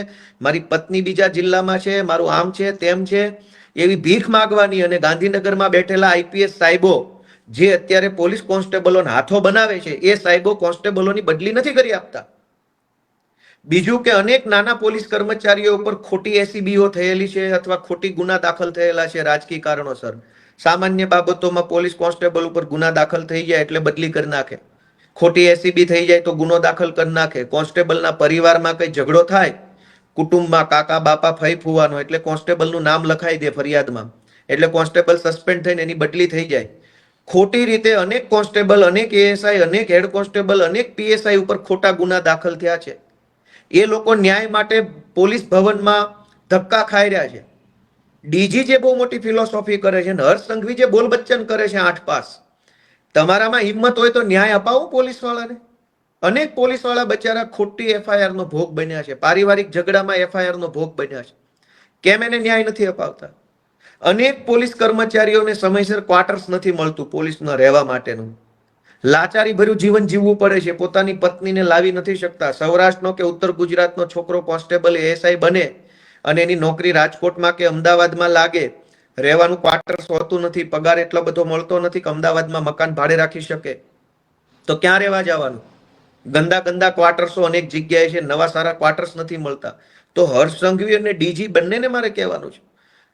મારી પત્ની બીજા જિલ્લામાં છે, મારું આમ છે તેમ છે, એવી ભીખ માંગવાની. અને ગાંધીનગરમાં બેઠેલા આઈપીએસ સાહેબો જે અત્યારે પોલીસ કોન્સ્ટેબલોને હાથો બનાવે છે, એ સાહેબો કોન્સ્ટેબલોની બદલી નથી કરી આપતા. બીજું કે અનેક નાના પોલીસ કર્મચારીઓ ઉપર ખોટી એસીબીઓ થયેલી છે અથવા ખોટી ગુના દાખલ થયેલા છે રાજકીય કારણોસર. સામાન્ય બાબતોમાં પોલીસ કોન્સ્ટેબલ ઉપર ગુના દાખલ થઈ જાય એટલે બદલી કરી નાખે, ખોટી એસીબી થઈ જાય તો ગુનો દાખલ કરી નાખે. કોન્સ્ટેબલના પરિવારમાં કઈ ઝઘડો થાય, કુટુંબમાં કાકા બાપા ફઈ ફુવાનો, એટલે કોન્સ્ટેબલનું નામ લખાઈ દે ફરિયાદમાં, એટલે કોન્સ્ટેબલ સસ્પેન્ડ થઈને એની બદલી થઈ જાય. ખોટી રીતે અનેક કોન્સ્ટેબલ, અનેક એએસઆઈ, અનેક હેડ કોન્સ્ટેબલ, અનેક પીએસઆઈ ઉપર ખોટા ગુના દાખલ થયા છે. એ લોકો ન્યાય માટે પોલીસ ભવનમાં ધક્કા ખાઈ રહ્યા છે. ડીજી જે બહુ મોટી ફિલોસોફી કરે છે, હર્ષ સંઘવી જે બોલ બચ્ચન કરે છે 8 પાસ, તમારામાં હિંમત હોય તો ન્યાય અપાવો પોલીસ વાળાને. અનેક પોલીસ વાળા બચારા ખોટી એફઆઈઆર નો ભોગ બન્યા છે, પારિવારિક ઝઘડામાં એફઆઈઆર નો ભોગ બન્યા છે. કેમ એને ન્યાય નથી અપાવતા? અનેક પોલીસ કર્મચારીઓને સમયસર ક્વાર્ટર્સ નથી મળતું પોલીસમાં રહેવા માટેનું. લાચારી ભર્યું જીવન જીવવું પડે છે, પોતાની પત્નીને લાવી નથી શકતા. સૌરાષ્ટ્રનો કે ઉત્તર ગુજરાતનો છોકરો કોન્સ્ટેબલ એએસઆઈ બને અને એની નોકરી રાજકોટમાં કે અમદાવાદમાં લાગે, રહેવાનું ક્વાર્ટર્સ હોતું નથી, પગાર એટલો બધો મળતો નથી કે અમદાવાદમાં મકાન ભાડે રાખી શકે, તો ક્યાં રહેવા જવાનું? ગંદા ગંદા ક્વાર્ટર્સો અનેક જગ્યાએ છે, નવા સારા ક્વાર્ટર્સ નથી મળતા. તો હર્ષ સંઘવી અને ડીજી બંનેને મારે કહેવાનું છે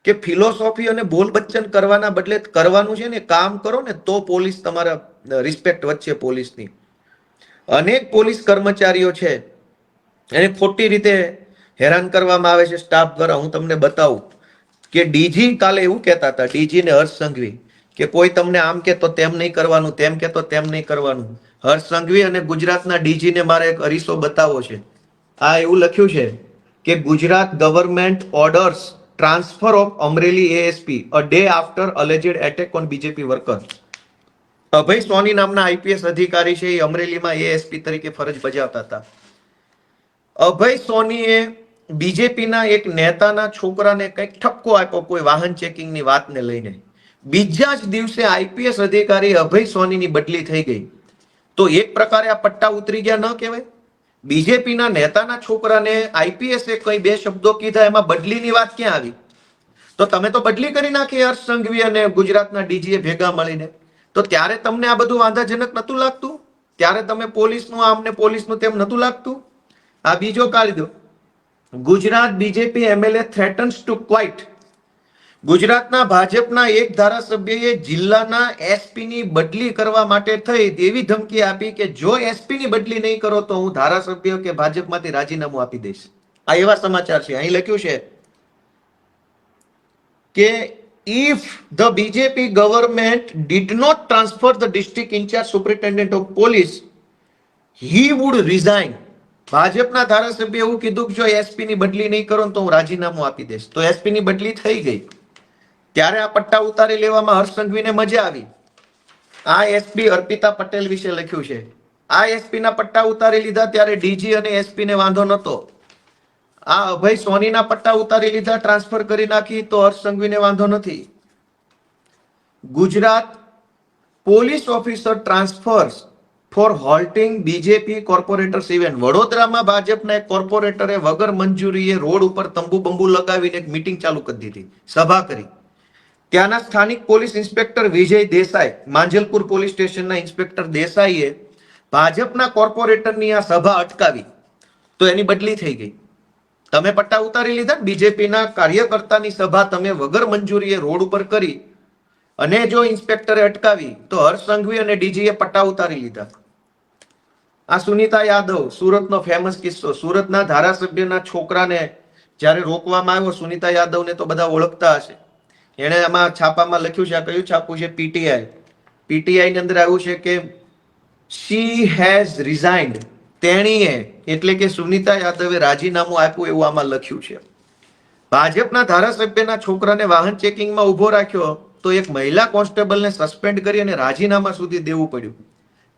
કે ફિલોસોફી અને બોલ બચ્ચન કરવાના બદલે કરવાનું છે ને કામ કરો ને, તો પોલીસ તમારા રિસ્પેક્ટ વધશે પોલીસની. અનેક પોલીસ કર્મચારીઓ છે એને ખોટી રીતે હેરાન કરવામાં આવે છે સ્ટાફ દ્વારા. હું તમને બતાવું કે ડીજી કાલે એવું કહેતા હતા, ડીજી ને હર્ષ સંઘવી, કે કોઈ તમને આમ કે તો તેમ નહીં કરવાનું, તેમ કે તો તેમ નહીં કરવાનું. હર્ષ સંઘવી અને ગુજરાતના ડીજી ને મારે એક અરીસો બતાવો છે. આ એવું લખ્યું છે કે Gujarat government orders transfer of Amreli ASP a day after alleged attack on BJP worker. Abhay Soni નામના આઈપીએસ અધિકારી છે, એ અમરેલીમાં એએસપી તરીકે ફરજ બજાવતા હતા. અભય સોનીએ બીજેપીના એક નેતાના છોકરાને કંઈક ઠપકો આપ્યો કોઈ વાહન ચેકિંગની વાતને લઈને. બીજા જ દિવસે આઈપીએસ અધિકારી અભય સોનીની બદલી થઈ ગઈ. તો એક પ્રકારે આ પટ્ટા ઉતરી ગયા ન કહેવાય? બીજેપીના નેતાના છોકરાને આઈપીએસે કઈ બે શબ્દો કીધા, એમાં બદલીની વાત ક્યાં આવી? તો તમે તો બદલી કરી નાખી હર્ષ સંઘવી અને ગુજરાતના ડીજીએ ભેગા મળીને. તો ત્યારે તમને આ બધું વાંધાજનક નતું લાગતું? ત્યારે તમે પોલીસનું આમ ને પોલીસનું તેમ નતું લાગતું? આ બીજો કાયદો, Gujarat BJP MLA threatens to quit. ગુજરાતના ભાજપના એક ધારાસભ્યએ જિલ્લાના એસપીની બદલી કરવા માટે થઈ એવી ધમકી આપી કે જો એસપીની બદલી નહીં કરો તો હું ધારાસભ્ય કે ભાજપમાંથી રાજીનામું આપી દઈશ. આ એવા સમાચાર છે. અહીં લખ્યું છે કે if the BJP government did not transfer the district in charge superintendent of police, he would resign. ભાજપના ધારાસભ્ય એવું કીધું કે જો એસપી ની બદલી નહીં કરો તો હું રાજીનામું આપી દઈશ. તો એસપી ની બદલી થઈ ગઈ. ત્યારે આ પટ્ટા ઉતારી લેવામાં હર્ષ સંઘવીને મજા આવી. આ એસપી અર્પિતા પટેલ વિશે લખ્યું છે. આ એસપી ના પટ્ટા ઉતારી લીધા ત્યારે ડીજી અને એસપી ને વાંધો નતો. આ અભય સોનીના પટ્ટા ઉતારી લીધા, ટ્રાન્સફર કરી નાખી, તો હર્ષ સંઘવીને વાંધો નથી. Gujarat police officer transfers for halting BJP corporators event. વડોદરામાં ભાજપના એક કોર્પોરેટરે વગર મંજૂરીએ રોડ ઉપર તંબુ બંબુ લગાવીને એક મીટિંગ ચાલુ કરી દીધી, સભા કરી. ત્યાંના સ્થાનિક પોલીસ ઇન્સ્પેક્ટર વિજય દેસાઈ, માંજલપુર પોલીસ સ્ટેશનના ઇન્સ્પેક્ટર દેસાઈએ ભાજપના કોર્પોરેટરની આ સભા અટકાવી, તો એની બદલી થઈ ગઈ. તમે પટ્ટા ઉતારી લીધા. બીજેપીના કાર્યકર્તાની સભા તમે વગર મંજૂરીએ રોડ ઉપર કરી અને જો ઇન્સ્પેક્ટરે અટકાવી, તો હર્ષ સંઘવી અને ડીજીએ પટ્ટા ઉતારી લીધા. આ સુનીતા યાદવ, સુરતનો ફેમસ કિસ્સો. સુરતના ધારાસભ્યના છોકરાને જ્યારે રોકવામાં આવ્યો, સુનીતા યાદવને તો બધા ઓળખતા હશે, એણે આમાં છાપામાં લખ્યું છે. આ કયું છાપું છે? પીટીઆઈ. પીટીઆઈ ની અંદર આવ્યું છે કે શી હેઝ રિઝાઇન્ડ. તેણીએ એટલે કે સુનીતા યાદવે રાજીનામું આપ્યું એવું આમાં લખ્યું છે. ભાજપના ધારાસભ્યના છોકરાને વાહન ચેકિંગમાં ઉભો રાખ્યો તો એક મહિલા કોન્સ્ટેબલને સસ્પેન્ડ કરી અને રાજીનામા સુધી દેવું પડ્યું.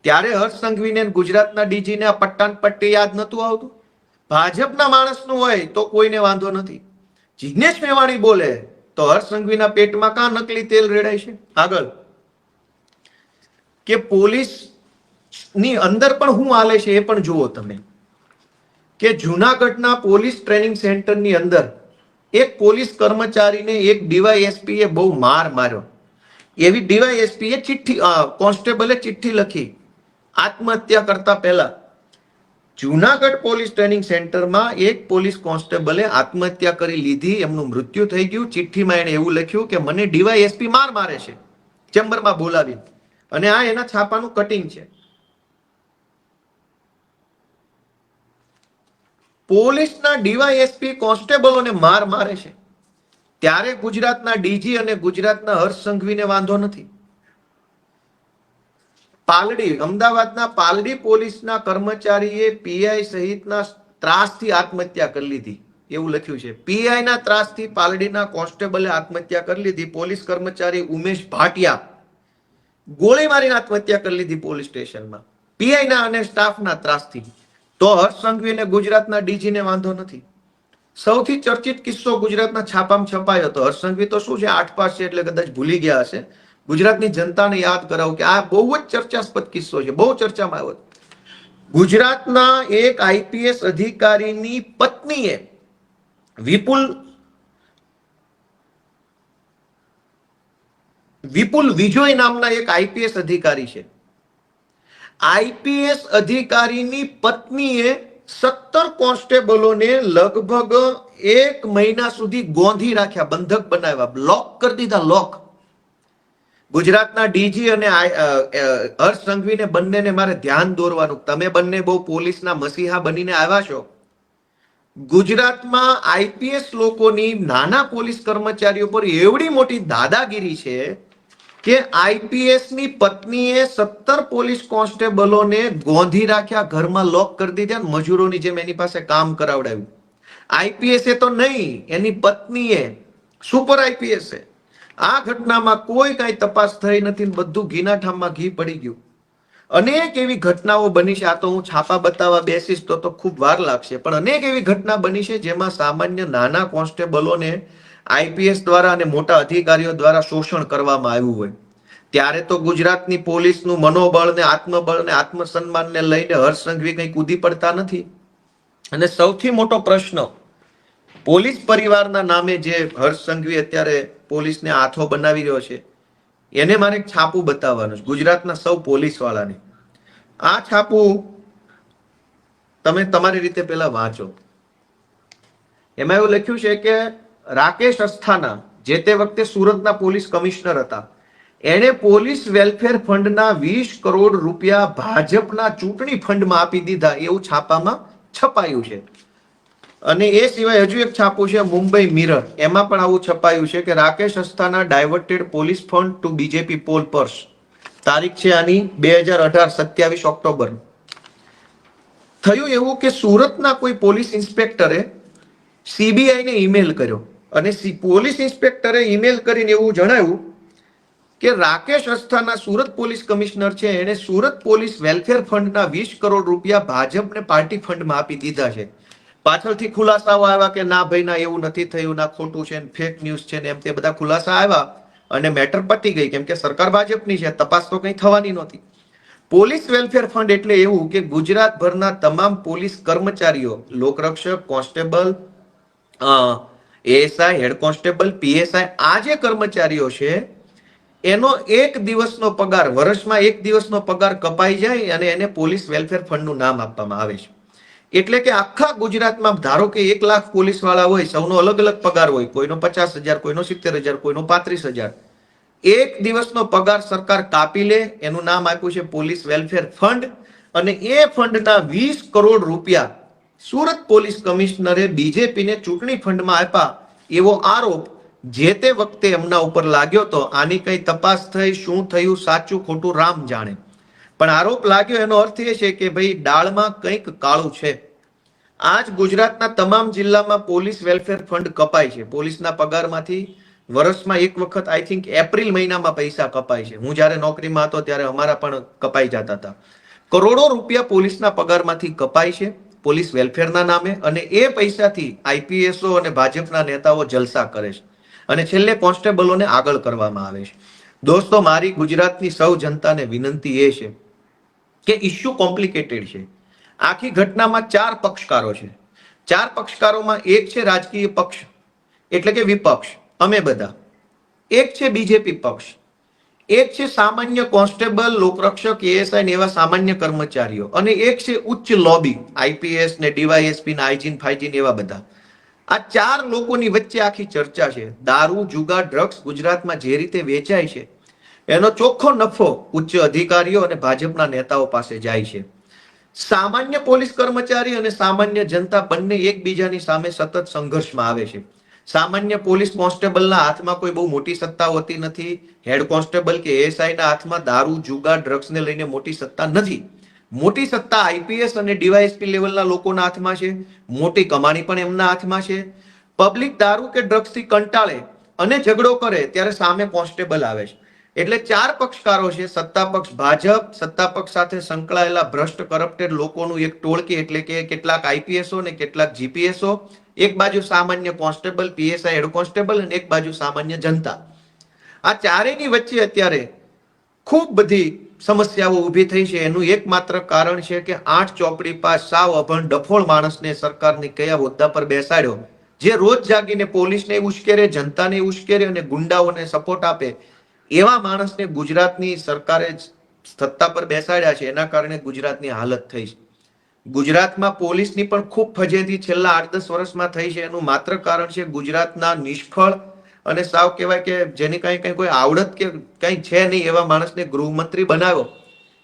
ત્યારે હર્ષ સંઘવીને ગુજરાતના ડીજીને આ પટ્ટાન પટ્ટી યાદ નતું આવતું? ભાજપના માણસનું હોય તો કોઈને વાંધો નથી. જિગ્નેશ મેવાણી બોલે તો હર્ષ સંઘવીના પેટમાં કાં નકલી તેલ રેડાય છે? આગળ કે પોલીસ ની અંદર પણ શું હાલે છે એ પણ જુઓ તમે. કે જુનાગઢના પોલીસ ટ્રેનિંગ સેન્ટરની અંદર એક પોલીસ કર્મચારીને એક ડીવાયએસપી એ બહુ માર્યો. એવી ડીવાયએસપી એ ચિઠ્ઠી, કોન્સ્ટેબલે ચિઠ્ઠી લખી આત્મહત્યા કરતા પહેલા. જુનાગઢ પોલીસ ટ્રેનિંગ સેન્ટરમાં એક પોલીસ કોન્સ્ટેબલે આત્મહત્યા કરી લીધી, એમનું મૃત્યુ થઈ ગયું. ચિઠ્ઠીમાં એને એવું લખ્યું કે મને ડીવાયએસપી મારે છે, ચેમ્બરમાં બોલાવીને. અને આ એના છાપાનું કટિંગ છે. પોલીસના ડીવાયએસપી કોન્સ્ટેબલોને મારે છે, ત્યારે ગુજરાતના ડીજી અને ગુજરાતના હર્ષ સંઘવીને વાંધો નથી. પાલડી, અમદાવાદના પાલડી પોલીસના કર્મચારીએ પીઆઈ સહિતના ત્રાસથી આત્મહત્યા કરી લીધી એવું લખ્યું છે. પીઆઈ ના ત્રાસથી પાલડીના કોન્સ્ટેબલે આત્મહત્યા કરી લીધી. પોલીસ કર્મચારી ઉમેશ ભાટિયા ગોળી મારીને આત્મહત્યા કરી લીધી પોલીસ સ્ટેશનમાં, પીઆઈ ના અને સ્ટાફના ત્રાસથી. તો હર્ષ સંઘવી અને ગુજરાતના ડીજીને વાંધો નથી. સૌથી ચર્ચિત કિસ્સો ગુજરાતના છાપામાં છપાયો હતો. હર્ષ સંઘવી તો શું છે, 8 પાસ છે એટલે કદાચ ભૂલી ગયા હશે. ગુજરાતની જનતાને યાદ કરાવું કે આ બહુ જ ચર્ચાસ્પદ કિસ્સો છે, બહુ ચર્ચામાં આવ્યો. ગુજરાતના એક આઈપીએસ અધિકારીની પત્નીએ વિપુલ વિજોય નામના એક આઈપીએસ અધિકારી છે. આઈપીએસ અધિકારીની પત્નીએ 17 કોન્સ્ટેબલોને લગભગ 1 મહિના સુધી ગોંધી રાખ્યા, બંધક બનાવ્યા, લોક કરી દીધા, લોક. ગુજરાતના ડીજી અને હર્ષ સંઘવીને બંનેને મારે ધ્યાન દોરવાનું, તમે બંને બહુ પોલીસના મસીહા બનીને આવ્યા છો. ગુજરાતમાં આઈપીએસ લોકોની, નાના પોલીસ કર્મચારીઓ પર એવડી મોટી દાદાગીરી છે કે આઈપીએસ ની પત્નીએ 17 પોલીસ કોન્સ્ટેબલોને ગોંધી રાખ્યા, ઘરમાં લોક કરી દીધા, મજૂરોની જેમ એની પાસે કામ કરાવડાવ્યું. આઈપીએસ તો નહીં, એની પત્નીએ, સુપર આઈપીએસ. આ ઘટનામાં કોઈ કાંઈ તપાસ થઈ નથી, બધું ઘીના ઠામમાં ઘી પડી ગયું. અનેક એવી ઘટનાઓ બની છે. આ તો હું છાપા બતાવવા બેસીશ તો ખૂબ વાર લાગશે, પણ અનેક એવી ઘટના બની છે જેમાં સામાન્ય નાના કોન્સ્ટેબલોને આઈપીએસ દ્વારા અને મોટા અધિકારીઓ દ્વારા શોષણ કરવામાં આવ્યું હોય. ત્યારે તો ગુજરાતની પોલીસનું મનોબળ ને આત્મબળ ને આત્મસન્માનને લઈને હર્ષ સંઘવી કંઈ કૂદી પડતા નથી. અને સૌથી મોટો પ્રશ્ન, પોલીસ પરિવારના નામે જે હર્ષ સંઘવી અત્યારે પોલીસને હાથો બનાવી રહ્યો છે, એને મારે એક છાપું બતાવવાનું છે ગુજરાતના સૌ પોલીસ વાળાને. આ છાપું તમે તમારી રીતે પેલા વાંચો. એમાં એવું લખ્યું છે કે રાકેશ અસ્થાના, જે તે વખતે સુરતના પોલીસ કમિશનર હતા, એણે પોલીસ વેલફેર ફંડના 20 કરોડ રૂપિયા ભાજપના ચૂંટણી ફંડમાં આપી દીધા, એવું છાપામાં છપાયું છે. અને એ સિવાય હજુ એક છાપું છે મુંબઈ મિરર, એમાં પણ આવું છપાયું છે કે Rakesh Asthana diverted police fund to BJP poll purse. તારીખ છે આની 2018, 27 ઓક્ટોબર. થયું એવું કે સુરતના કોઈ પોલીસ ઇન્સ્પેક્ટરે સીબીઆઈ ને ઈમેલ કર્યો, અને પોલીસ ઇન્સ્પેક્ટરે ઈમેલ કરીને એવું જણાવ્યું કે રાકેશ અસ્થાના સુરત પોલીસ કમિશનર છે, એણે સુરત પોલીસ વેલફેર ફંડના 20 કરોડ રૂપિયા ભાજપને પાર્ટી ફંડમાં આપી દીધા છે. પાછળથી ખુલાસાઓ આવ્યા કે ના ભાઈ ના, એવું નથી થયું, ના ખોટું છે, ફેક ન્યૂઝ છે, ને એમ તે બધા ખુલાસા આવ્યા અને મેટર પતી ગઈ, કેમ કે સરકાર ભાજપની છે, તપાસ તો કંઈ થવાની નહોતી. પોલીસ વેલફેર ફંડ એટલે એવું કે ગુજરાતભરના તમામ પોલીસ કર્મચારીઓ, લોકરક્ષક, constable, ASI, head constable, PSI, આ જે કર્મચારીઓ છે એનો 1 દિવસનો પગાર, વર્ષમાં 1 દિવસનો પગાર કપાઈ જાય અને એને પોલીસ વેલફેર ફંડનું નામ આપવામાં આવે છે. એટલે કે આખા ગુજરાતમાં ધારો કે 1 લાખ પોલીસ વાળા હોય, સૌનો અલગ અલગ પગાર હોય, કોઈનો 50,000, કોઈનો 70,000, કોઈનો 35,000. 1 દિવસનો પગાર સરકાર કાપી લે, એનું નામ આપ્યું છે પોલીસ વેલફેર ફંડ. અને એ ફંડના 20 કરોડ રૂપિયા સુરત પોલીસ કમિશનરે બીજેપીને ચૂંટણી ફંડમાં આપ્યા, એવો આરોપ જે તે વખતે એમના ઉપર લાગ્યો તો. આની કઈ તપાસ થઈ, શું થયું, સાચું ખોટું રામ જાણે, પણ આરોપ લાગ્યો એનો અર્થ એ છે કે ભાઈ દાળમાં કંઈક કાળું છે. આજ ગુજરાતના તમામ જિલ્લામાં પોલીસ વેલફેર ફંડ કપાય છે. પોલીસના પગારમાંથી વર્ષમાં એક વખત આઈ થિંક એપ્રિલ મહિનામાં પૈસા કપાય છે. હું જ્યારે નોકરીમાં હતો ત્યારે અમારા પણ કપાઈ જતા હતા. કરોડો રૂપિયા પોલીસના પગારમાંથી કપાય છે પોલીસ વેલફેરના નામે, અને એ પૈસાથી આઈપીએસઓ અને ભાજપના નેતાઓ જલસા કરે છે, અને છેલ્લે કોન્સ્ટેબલોને આગળ કરવામાં આવે છે. દોસ્તો, મારી ગુજરાતની સૌ જનતાને વિનંતી એ છે કે ઇશ્યુ કોમ્પ્લિકેટેડ છે. આખી ઘટનામાં 4 પક્ષકારો છે. 4 પક્ષકારોમાં એક છે રાજકીય પક્ષ એટલે કે વિપક્ષ, અમે બધા. એક છે બીજેપી પક્ષ, એક છે સામાન્ય કોન્સ્ટેબલ, લોકરક્ષક, એએસઆઈ ને એવા સામાન્ય કર્મચારીઓ, અને એક છે ઉચ્ચ લોબી, આઈપીએસ ને ડીવાયએસપી ને આઈજીન ફાઈજીન એવા બધા. આ 4 લોકોની વચ્ચે આખી ચર્ચા છે. દારૂ, જુગાર, ડ્રગ્સ ગુજરાતમાં જે રીતે વેચાય છે એનો ચોખ્ખો નફો ઉચ્ચ અધિકારીઓ અને ભાજપના નેતાઓ પાસે જાય છે. સામાન્ય પોલીસ કર્મચારી અને સામાન્ય જનતા બંને એકબીજાની સામે સતત સંઘર્ષમાં આવે છે. સામાન્ય પોલીસ કોન્સ્ટેબલના હાથમાં કોઈ બહુ મોટી સત્તા હોતી નથી. હેડ કોન્સ્ટેબલ કે એએસઆઈ ના હાથમાં દારૂ, જુગાર, ડ્રગ્સને લઈને મોટી સત્તા નથી. મોટી સત્તા આઈપીએસ અને ડીવાયએસપી લેવલના લોકોના હાથમાં છે. મોટી કમાણી પણ એમના હાથમાં છે. પબ્લિક દારૂ કે ડ્રગ્સથી કંટાળે અને ઝઘડો કરે ત્યારે સામે કોન્સ્ટેબલ આવે છે. એટલે 4 પક્ષકારો છે. સત્તા પક્ષ ભાજપ, સત્તા પક્ષ સાથે સંકળાયેલા ભ્રષ્ટ કરપ્ટેડ લોકોનું એક ટોળકી, એટલે કે કેટલાક આઈપીએસઓ ને કેટલાક જીપીએસઓ, એક બાજુ સામાન્ય કોન્સ્ટેબલ, પીએસઆઈ, હેડ કોન્સ્ટેબલ, અને એક બાજુ સામાન્ય જનતા. આ ચારેયની વચ્ચે અત્યારે ખૂબ બધી સમસ્યાઓ ઊભી થઈ છે. એનું એકમાત્ર કારણ છે કે 8 ચોપડી પાસ સાવ અભણ ડફોળ માણસને સરકારની કયા હોદ્દા પર બેસાડ્યો, જે રોજ જાગીને પોલીસને ઉશ્કેરે, જનતાને ઉશ્કેરે અને ગુંડાઓને સપોર્ટ આપે. એવા માણસને ગુજરાતની સરકારે સત્તા પર બેસાડ્યા છે એના કારણે ગુજરાતની હાલત થઈ છે. ગુજરાતમાં પોલીસની પણ ખૂબ ફજેતી છેલ્લા 8-10 વર્ષમાં થઈ છે. એનું માત્ર કારણ છે ગુજરાતના નિષ્ફળ અને સાવ કહેવાય કે જેની કઈ કોઈ આવડત કે કઈ છે નહીં એવા માણસને ગૃહમંત્રી બનાવ્યો.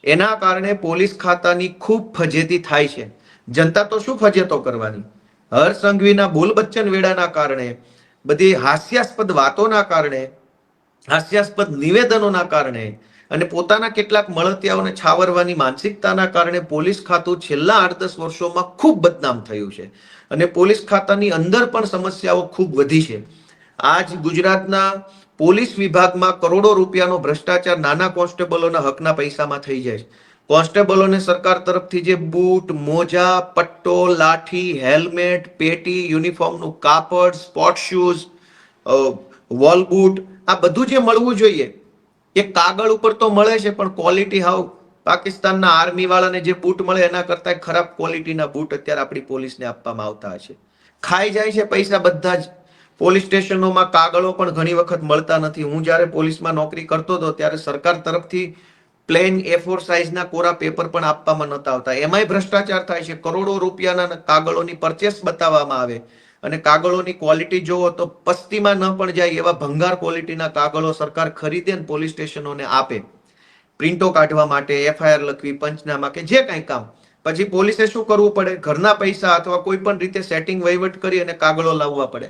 એના કારણે પોલીસ ખાતાની ખૂબ ફજેતી થાય છે. જનતા તો શું ફજેતો કરવાની? હર્ષ સંઘવીના બોલ બચ્ચન વેડાના કારણે, બધી હાસ્યાસ્પદ વાતોના કારણે, હાસ્યાસ્પદ નિવેદનોના કારણે અને પોતાના કેટલાક મળતિયાઓને છાવરવાની માનસિકતાના કારણે પોલીસ ખાતું છેલ્લા 8-10 વર્ષોમાં ખૂબ બદનામ થયું છે. અને પોલીસ ખાતાની અંદર પણ સમસ્યાઓ ખૂબ વધી છે. આજ ગુજરાતના પોલીસ વિભાગમાં કરોડો રૂપિયાનો ભ્રષ્ટાચાર નાના કોન્સ્ટેબલોના હકના પૈસામાં થઈ જાય છે. કોન્સ્ટેબલોને સરકાર તરફથી જે બૂટ, મોજા, પટ્ટો, લાઠી, હેલ્મેટ, પેટી, યુનિફોર્મનું કાપડ, સ્પોર્ટ શૂઝ, વોલ બૂટ, આ બધું જે મળવું જોઈએ એ કાગળ ઉપર તો મળે છે, પણ ક્વોલિટી હાવ પાકિસ્તાનના આર્મી વાળાને જે બૂટ મળે એના કરતા ખરાબ ક્વોલિટીના બૂટ અત્યારે આપણી પોલીસને આપવામાં આવતા હશે. ખાઈ જાય છે પૈસા બધા જ. પોલીસ સ્ટેશનોમાં કાગળો પણ ઘણી વખત મળતા નથી. હું જ્યારે પોલીસમાં નોકરી કરતો હતો ત્યારે સરકાર તરફથી પ્લેન A4 સાઇઝના કોરા પેપર પણ આપવામાં નતા આવતા. એમાંય ભ્રષ્ટાચાર થાય છે. કરોડો રૂપિયાના કાગળોની પરચેસ બતાવવામાં આવે અને કાગળોની ક્વોલિટી જોવો તો પસ્તીમાં ન પણ જાય એવા ભંગાર ક્વોલિટીના કાગળો સરકાર ખરીદે ને પોલીસ સ્ટેશનોને આપે, પ્રિન્ટો કાઢવા માટે, FIR લખવી, પંચનામા કે જે કંઈ કામ. પછી પોલીસે શું કરવું પડે? ઘરના પૈસા અથવા કોઈ પણ રીતે સેટિંગ વહીવટ કરી અને કાગળો લાવવા પડે.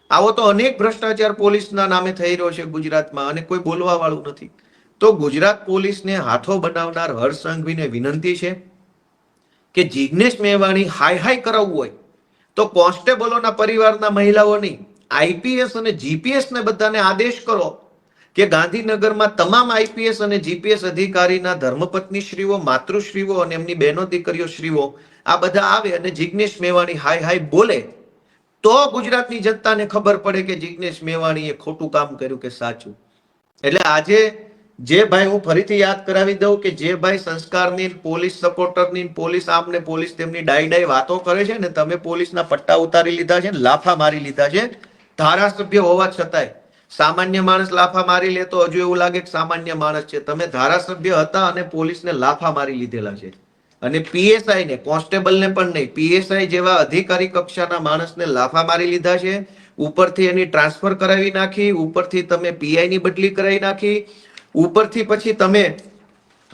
આવો તો અનેક ભ્રષ્ટાચાર પોલીસના નામે થઈ રહ્યો છે ગુજરાતમાં અને કોઈ બોલવા વાળું નથી. તો ગુજરાત પોલીસને હાથો બનાવનાર હર્ષ સંઘવીને વિનંતી છે કે જિગ્નેશ મેવાણી હાય હાય કરાવવું હોય તો કોન્સ્ટેબલોના પરિવારના મહિલાઓ નહીં, IPS અને GPS ને બધાને આદેશ કરો કે ગાંધીનગરમાં તમામ IPS અને GPS અધિકારીના ધર્મપત્ની શ્રીઓ, માતૃશ્રીઓ અને એમની બહેનો દીકરીઓ શ્રીઓ આ બધા આવે અને જિગ્નેશ મેવાણી હાય હાય બોલે તો ગુજરાતની જનતાને ખબર પડે કે જિગ્નેશ મેવાણીએ ખોટું કામ કર્યું કે સાચું. એટલે આજે જે ભાઈ, હું ફરીથી યાદ કરાવી દઉં કે જે ભાઈ સંસ્કારની, પોલીસ સપોર્ટરની, પોલીસ આમને પોલીસ તેમની ડાઈ વાતો કરે છે ને, તમે પોલીસના પટ્ટા ઉતારી લીધા છે, લાફા મારી લીધા છે ધારાસભ્ય હોવા છતાંય. સામાન્ય માણસ લાફા મારી લે તો હજુ એવું લાગે કે સામાન્ય માણસ છે. તમે ધારાસભ્ય હતા અને પોલીસને લાફા મારી લીધેલા છે. અને PSI ને, કોન્સ્ટેબલને પણ નહીં, PSI જેવા અધિકારી કક્ષાના માણસને લાફા મારી લીધા છે. ઉપરથી એની ટ્રાન્સફર કરાવી નાખી, ઉપરથી તમે PI ની બદલી કરાવી નાખી, ઉપરથી પછી તમે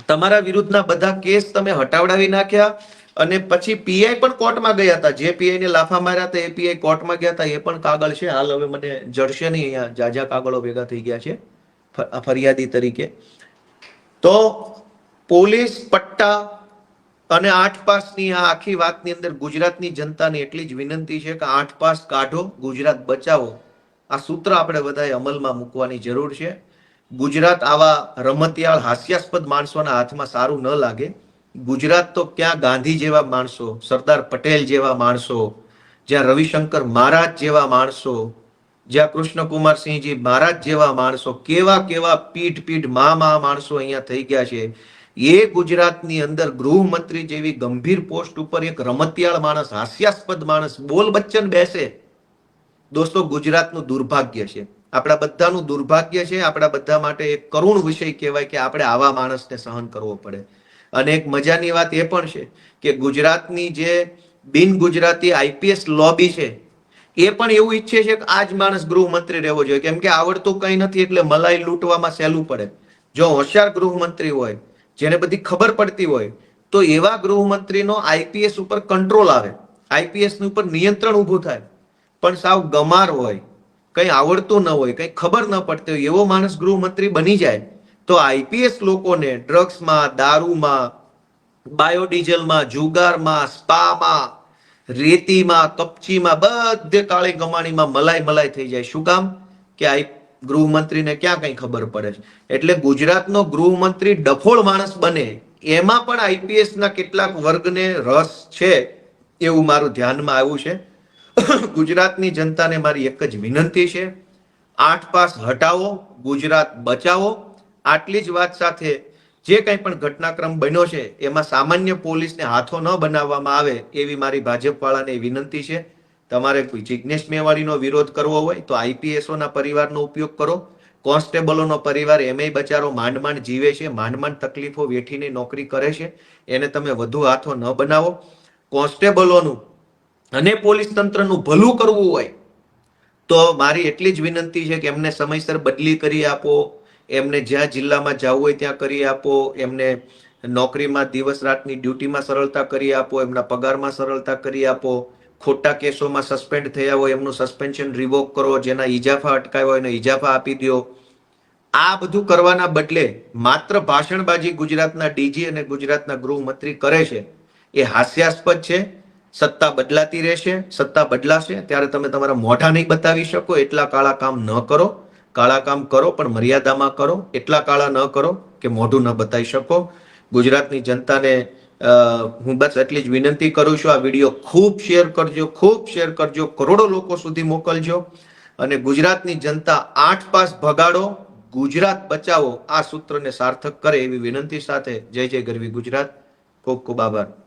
તમારા વિરુદ્ધના બધા કેસ તમે હટાવડાવી નાખ્યા. અને પછી PI પણ કોર્ટમાં ગયા હતા. જે PI ને લાફા માર્યા હતા એ PI કોર્ટમાં ગયા હતા. એ પણ કાગળ છે. હાલ હવે મને જડશે નહીં, અહીંયા જાજા કાગળો ભેગા થઈ ગયા છે ફરિયાદી તરીકે. તો પોલીસ પટ્ટા અને 8 પાસની આ આખી વાતની અંદર ગુજરાતની જનતાને એટલી જ વિનંતી છે કે 8 પાસ કાઢો, ગુજરાત બચાવો. આ સૂત્ર આપણે બધાએ અમલમાં મૂકવાની જરૂર છે. ગુજરાત આવા રમતિયાળ હાસ્યાસ્પદ માણસોના હાથમાં સારું ન લાગે. ગુજરાત તો ક્યાં ગાંધી જેવા માણસો, સરદાર પટેલ જેવા માણસો, જ્યાં રવિશંકર મહારાજ જેવા માણસો, જ્યાં કૃષ્ણકુમારસિંહજી મહારાજ જેવા માણસો, કેવા કેવા પીઢ માણસો અહીંયા થઈ ગયા છે. એ ગુજરાતની અંદર ગૃહમંત્રી જેવી ગંભીર પોસ્ટ ઉપર એક રમતિયાળ માણસ, હાસ્યાસ્પદ માણસ, બોલ બચ્ચન બેસે. દોસ્તો, ગુજરાતનું દુર્ભાગ્ય છે, આપણા બધાનું દુર્ભાગ્ય છે. આપણા બધા માટે એક કરુણ વિષય કહેવાય કે આપણે આવા માણસને સહન કરવો પડે. અને એક મજાની વાત એ પણ છે કે ગુજરાતની જે બિન ગુજરાતી IPS લોબી છે એ પણ એવું ઈચ્છે છે કે આ જ માણસ ગૃહમંત્રી રહેવો જોઈએ, કેમ કે આવડતું કંઈ નથી એટલે મલાઈ લૂંટવામાં સહેલું પડે. જો હોશિયાર ગૃહમંત્રી હોય, જેને બધી ખબર પડતી હોય, તો એવા ગૃહમંત્રીનો IPS ઉપર કંટ્રોલ આવે, IPS ઉપર નિયંત્રણ ઊભું થાય. પણ સાવ ગમાર હોય, કંઈ આવડતું ન હોય, કંઈ ખબર ન પડતી હોય એવો માણસ ગૃહમંત્રી બની જાય તો IPS લોકોને ડ્રગ્સમાં, દારૂમાં, બાયોડીઝલમાં, જુગારમાં, સ્પામાં, રેતીમાં, કપચીમાં, બધે કાળી કમાણીમાં મલાઈ થઈ જાય. શું કામ? કે આ ગૃહમંત્રીને ક્યાં કઈ ખબર પડે છે. એટલે ગુજરાતનો ગૃહમંત્રી ડફોળ માણસ બને એમાં પણ IPS ના કેટલાક વર્ગને રસ છે એવું મારું ધ્યાનમાં આવ્યું છે. ગુજરાતની જનતાને મારી એક જ વિનંતી છે, 8 પાસ હટાવો, ગુજરાત બચાવો. આટલી જ વાત સાથે જે કંઈ પણ ઘટનાક્રમ બન્યો છે એમાં સામાન્ય પોલીસને હાથો ન બનાવવામાં આવે એવી મારી ભાજપ વાળાને વિનંતી છે. તમારે કોઈ જિગ્નેશ મેવાણીનો વિરોધ કરવો હોય તો IPSઓના પરિવારનો ઉપયોગ કરો. કોન્સ્ટેબલોનો પરિવાર એમેય બચારો માંડ માંડ જીવે છે, માંડ માંડ તકલીફો વેઠીને નોકરી કરે છે. એને તમે વધુ હાથો ન બનાવો. કોન્સ્ટેબલોનું અને પોલીસ તંત્રનું ભલું કરવું હોય તો મારી એટલી જ વિનંતી છે કે એમને સમયસર બદલી કરી આપો, એમને જ્યાં જિલ્લામાં જવું હોય ત્યાં કરી આપો, એમને નોકરીમાં દિવસ રાતની ડ્યુટીમાં સરળતા કરી આપો, એમના પગારમાં સરળતા કરી આપો. ખોટા કેસોમાં સસ્પેન્ડ થયા હોય એમનું સસ્પેન્શન રિવોક કરો, જેના ઈજાફા અટકાવ્યા હોય એને ઈજાફા આપી દો. આ બધું કરવાના બદલે માત્ર ભાષણબાજી ગુજરાતના ડીજી અને ગુજરાતના ગૃહમંત્રી કરે છે એ હાસ્યાસ્પદ છે. સત્તા બદલાતી રહેશે, સત્તા બદલાશે ત્યારે તમે તમારા મોઢા નહીં બતાવી શકો. એટલા કાળા કામ ન કરો. કાળા કામ કરો પણ મર્યાદામાં કરો. એટલા કાળા ન કરો કે મોઢું ન બતાવી શકો. ગુજરાતની જનતાને હું બસ એટલી જ વિનંતી કરું છું, આ વિડીયો ખૂબ શેર કરજો, ખૂબ શેર કરજો, કરોડો લોકો સુધી મોકલજો અને ગુજરાતની જનતા 8 પાસ ભગાડો, ગુજરાત બચાવો આ સૂત્રને સાર્થક કરે એવી વિનંતી સાથે જય જય ગરવી ગુજરાત. ખૂબ ખૂબ આભાર.